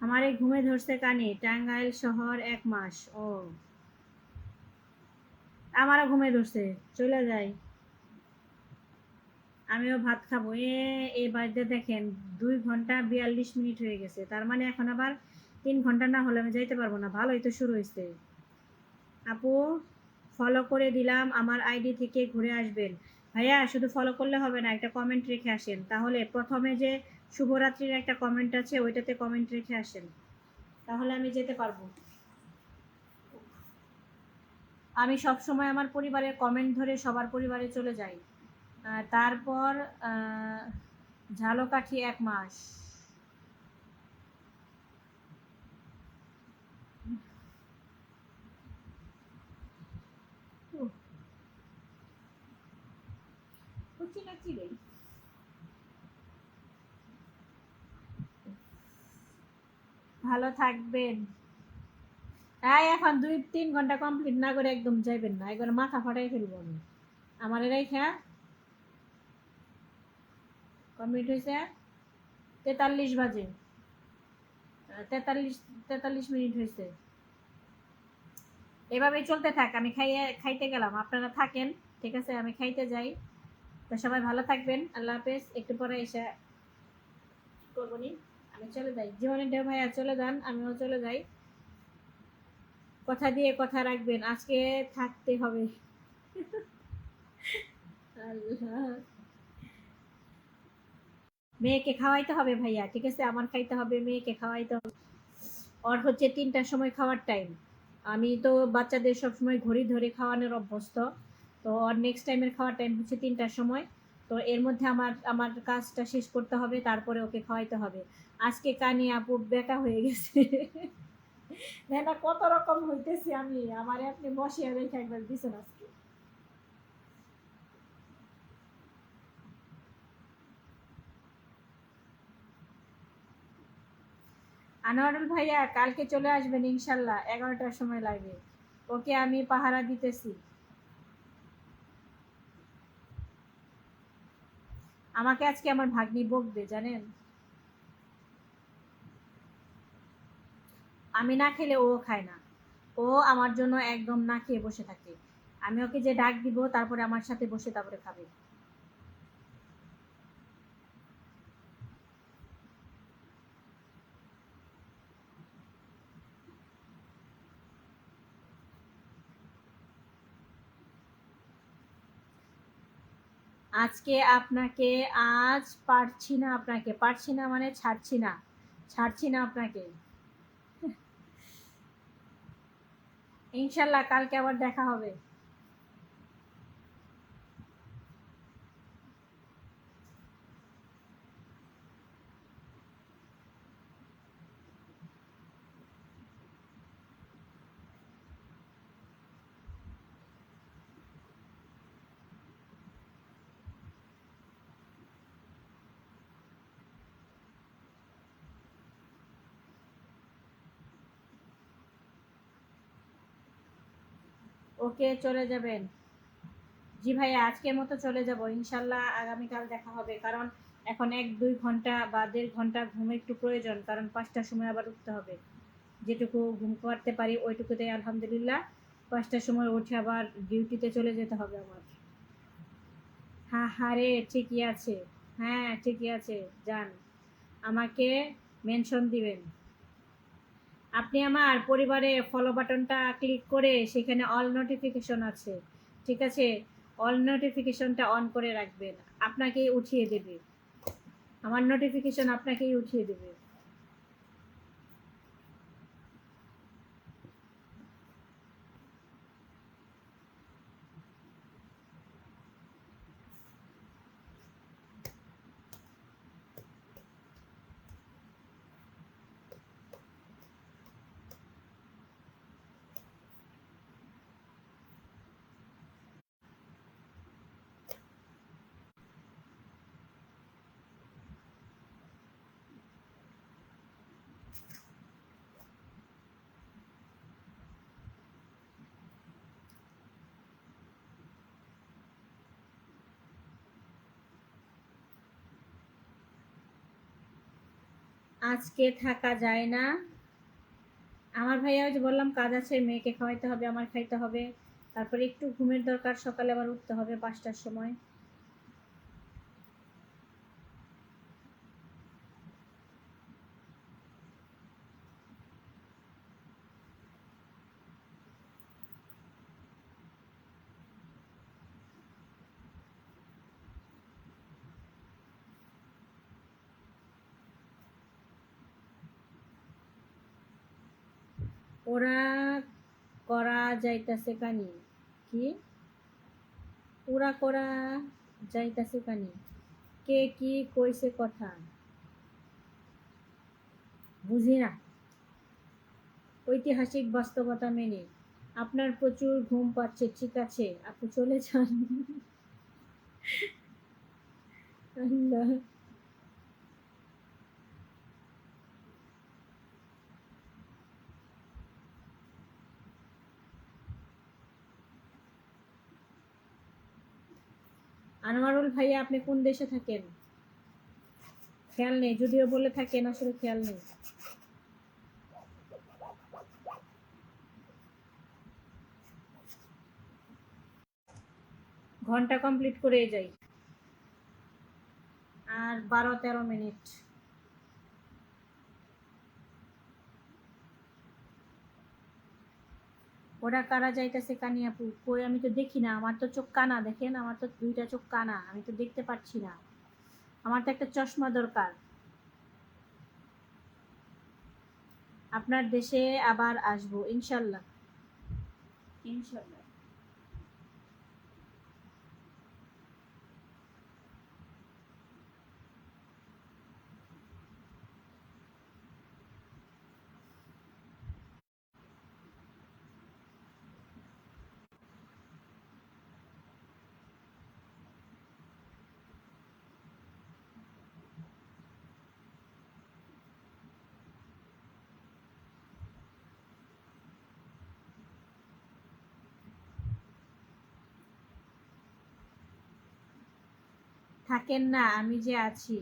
हमारे घुमे ধরছে কানে। টাঙ্গাইল শহর 1 মাস। ও, আমারও ঘুমে ধরছে, চলে যাই। আমিও ভাত খাবো। এই বাড়িতে দেখেন 2 ঘন্টা 42 মিনিট হয়ে গেছে, তার মানে এখন আবার 3 ঘন্টা না হলে আমি যাইতে পারবো না। ভালোই তো শুরু হয়েছে। আপু ফলো করে দিলাম, আমার আইডি থেকে ঘুরে আসবেন। ভাইয়া শুধু ফলো করলে হবে না, একটা কমেন্ট রেখে আসেন। তাহলে প্রথমে যে শুভরাত্রির একটা কমেন্ট আছে ওইটাতে কমেন্ট রেখে আসেন, তাহলে আমি যেতে পারবো। আমি সব সময় আমার পরিবারের কমেন্ট ধরে সবার পরিবারে চলে যাই। তারপর ঝালকাঠি 1 মাস। ভালো থাকবেন। এখন 2-3 ঘন্টা কমপ্লিট না করে একদম যাইবেন না, একবার মাথা ফাটাই ফেলবো আমি। আমার এরাই খেয়া কমপ্লিট হয়েছে 43 বাজে, 43 মিনিট হয়েছে। এভাবেই চলতে থাক, আমি খাইতে গেলাম, আপনারা থাকেন। ঠিক আছে, আমি খাইতে যাই। তো সবাই ভালো থাকবেন, আল্লাহ হাফেজ। একটু পরে এসে করবো নি, আমি চলে যাই। জীবনের ঢেউ ভাইয়া চলে যান, আমিও চলে যাই। কথা দিয়ে কথা রাখবেন, আজকে থাকতে হবে। আল্লাহ, মেয়েকে খাওয়াইতে হবে ভাইয়া, ঠিক আছে? আমার খাইতে হবে, মেয়েকে খাওয়াইতে হবে। ওর হচ্ছে 3টার সময় খাওয়ার টাইম। আমি তো বাচ্চাদের সবসময় ঘড়ি ধরে খাওয়ানোর অভ্যস্ত। তো ওর নেক্সট টাইমের খাওয়ার টাইম হচ্ছে 3টার সময়। তো এর মধ্যে আমার আমার কাজটা শেষ করতে হবে, তারপরে ওকে খাওয়াইতে হবে। আজকে কানি আপু বেকা হয়ে গেছে। না কত রকম হইতেছি আমি, আমারে আপনি বসিয়ে রেখে একবার দিছেন আজকে। আনোয়ারুল ভাইয়া কালকে চলে আসবেন ইনশাল্লাহ, 11টার সময় লাগবে। ওকে আমি পাহারা দিতেছি। আমাকে আজকে আমার ভাগ্নি বকবে জানেন। আমি না খেলে ও খায় না, ও আমার জন্য একদম না খেয়ে বসে থাকে। আমি ওকে যে ডাক দিব তারপরে আমার সাথে বসে তারপরে খাবে। আজকে আপনাকে, আজ পারছি না, আপনাকে পারছি না মানে ছাড়ছি না, ছাড়ছি না আপনাকে। ইনশাল্লাহ কালকে আবার দেখা হবে। ওকে চলে যাবেন। জি ভাইয়া আজকের মতো চলে যাব ইনশাল্লাহ, আগামীকাল দেখা হবে। কারণ এখন 1-2 ঘন্টা বা 1.5 ঘন্টা ঘুম একটু প্রয়োজন, কারণ 5টার সময় আবার উঠতে হবে। যেটুকু ঘুম করতে পারি ওইটুকুতে আলহামদুলিল্লাহ। 5টার সময় উঠে আবার ডিউটিতে চলে যেতে হবে আমার। হ্যাঁ হ্যাঁ রে, ঠিকই আছে। হ্যাঁ ঠিকই আছে, যান। আমাকে মেনশন দিবেন। আপনি আমার পরিবারে ফলো বাটনটা ক্লিক করে সেখানে অল নোটিফিকেশন আছে, ঠিক আছে? অল নোটিফিকেশনটা অন করে রাখবেন, আপনাকেই উঠিয়ে দেবে। আমার নোটিফিকেশন আপনাকেই উঠিয়ে দেবে। আজকে থাকা যায় না। আমার ভাইয়া ওই যে বললাম কাজ আছে, মেয়েকে খাওয়াইতে হবে, আমার খাইতে হবে। তারপরে একটু ঘুমের দরকার, সকালে আবার উঠতে হবে 5টার সময়। ওরা করা যাইতাছে কানি কি ওরা করা যাইতাছে কানি কে কি কইছে কথা বুঝি না। ঐতিহাসিক বাস্তবতা মেনে আপনার প্রচুর ঘুম পাচ্ছে, ঠিক আছে আপনি চলে যান। আল্লাহ। আনোয়ারুল ভাইয়া আপনি কোন দেশে থাকেন? খেয়াল নেই, যদিও বলে থাকেন আসলে খেয়াল নেই। ঘন্টা কমপ্লিট করে যাই, আর 12-13 মিনিট। ওরা কারা যাইতেছে কানি আপু? কই আমি তো দেখি না, আমার তো চোখ কানা, দেখেন আমার তো 2টা চোখ কানা, আমি তো দেখতে পাচ্ছি না। আমার তো একটা চশমা দরকার। আপনার দেশে আবার আসবো ইনশাল্লাহ, ইনশাল্লাহ। থাকেন না, আমি যে আছি।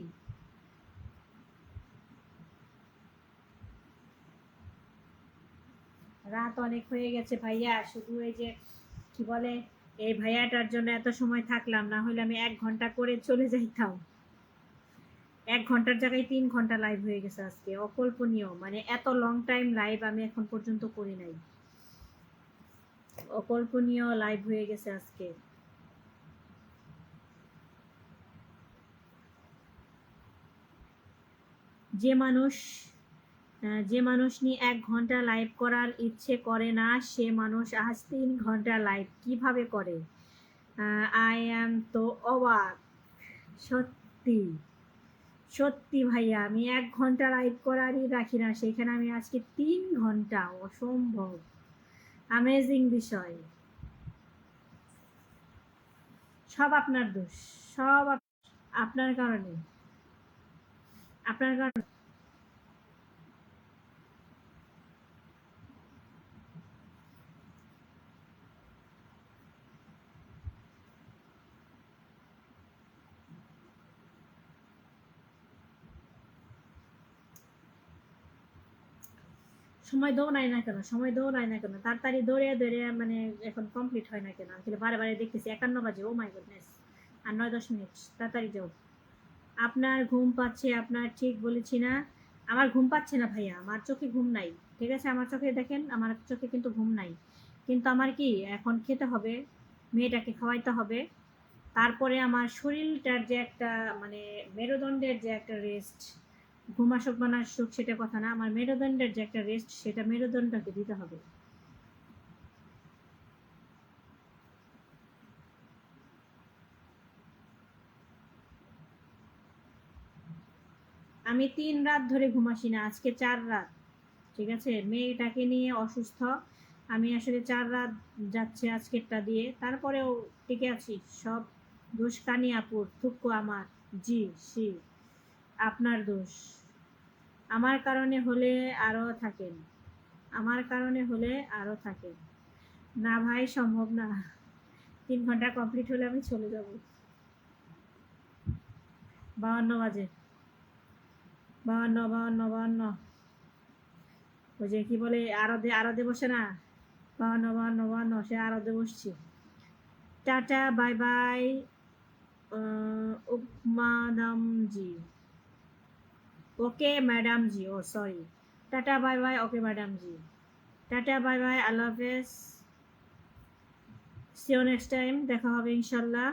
রাত অনেক হয়ে গেছে ভাইয়া, শুধু এই যে কি বলে এই ভাইয়াটার জন্য এত সময় থাকলাম, না হলে আমি 1 ঘন্টা করে চলে যাইতাম। 1 ঘন্টার জায়গায় 3 ঘন্টা লাইভ হয়ে গেছে আজকে, অকল্পনীয়। মানে এত লং টাইম লাইভ আমি এখন পর্যন্ত করি নাই, অকল্পনীয় লাইভ হয়ে গেছে আজকে। যে মানুষ যে মানুষ নিয়ে 1 ঘন্টা লাইভ করার ইচ্ছে করে না, সে মানুষ আজ 3 ঘন্টা লাইভ কিভাবে করে? আই অ্যাম তো অবাক, সত্যি সত্যি ভাইয়া, আমি 1 ঘন্টা লাইভ করারই রাখি না, সেখানে আমি আজকে 3 ঘন্টা, অসম্ভব, অ্যামেজিং বিষয়। সব আপনার দোষ, সব আপনার কারণে, আপনার কারণে। সময় দৌড়ায় না কেন, সময় দৌড়ায় না কেন, তাড়াতাড়ি দৌড়ে দৌড়ে মানে এখন কমপ্লিট হয় না কেন? আমি তাহলে বারে বারে দেখতেছি 51 বাজে, ও মাই গুডনেস, আর 9-10 মিনিট, তাড়াতাড়ি যাও। আপনার ঘুম পাচ্ছে, আপনার ঠিক বলেছি না? আমার ঘুম পাচ্ছে না ভাইয়া, আমার চোখে ঘুম নাই, ঠিক আছে? আমার চোখে দেখেন, আমার চোখে কিন্তু ঘুম নাই, কিন্তু আমার কি এখন খেতে হবে, মেয়েটাকে খাওয়াইতে হবে, তারপরে আমার শরীরটার যে একটা মানে মেরুদণ্ডের যে একটা রেস্ট, ঘুম আসুক বা না আসুক সেটা কথা না, আমার মেরুদণ্ডের যে একটা রেস্ট সেটা মেরুদণ্ডকে দিতে হবে। আমি 3 রাত ধরে ঘুমাসি না, আজকে 4 রাত, ঠিক আছে? মেয়েটাকে নিয়ে অসুস্থ, আমি আসলে 4 রাত যাচ্ছে আজকেরটা দিয়ে, তারপরেও টিকে আছি। সব দোষ কানি আপুর, থুক্কু আমার। জি সি, আপনার দোষ। আমার কারণে হলে আরও থাকেন, আমার কারণে হলে আরও থাকেন। না ভাই, সম্ভব না, 3 ঘন্টা কমপ্লিট হলে আমি চলে যাব। 52 বাজে, 52, ওই যে কি বলে আরদে বসে না, 52, সে আরদে বসছি। Tata bye bye, madam ji. Okay madam ji, oh sorry, tata bye bye, okay madam ji, tata bye bye, আল্লাহ হাফেজ, সি ইউ নেক্সট টাইম, দেখা হবে ইনশাল্লাহ।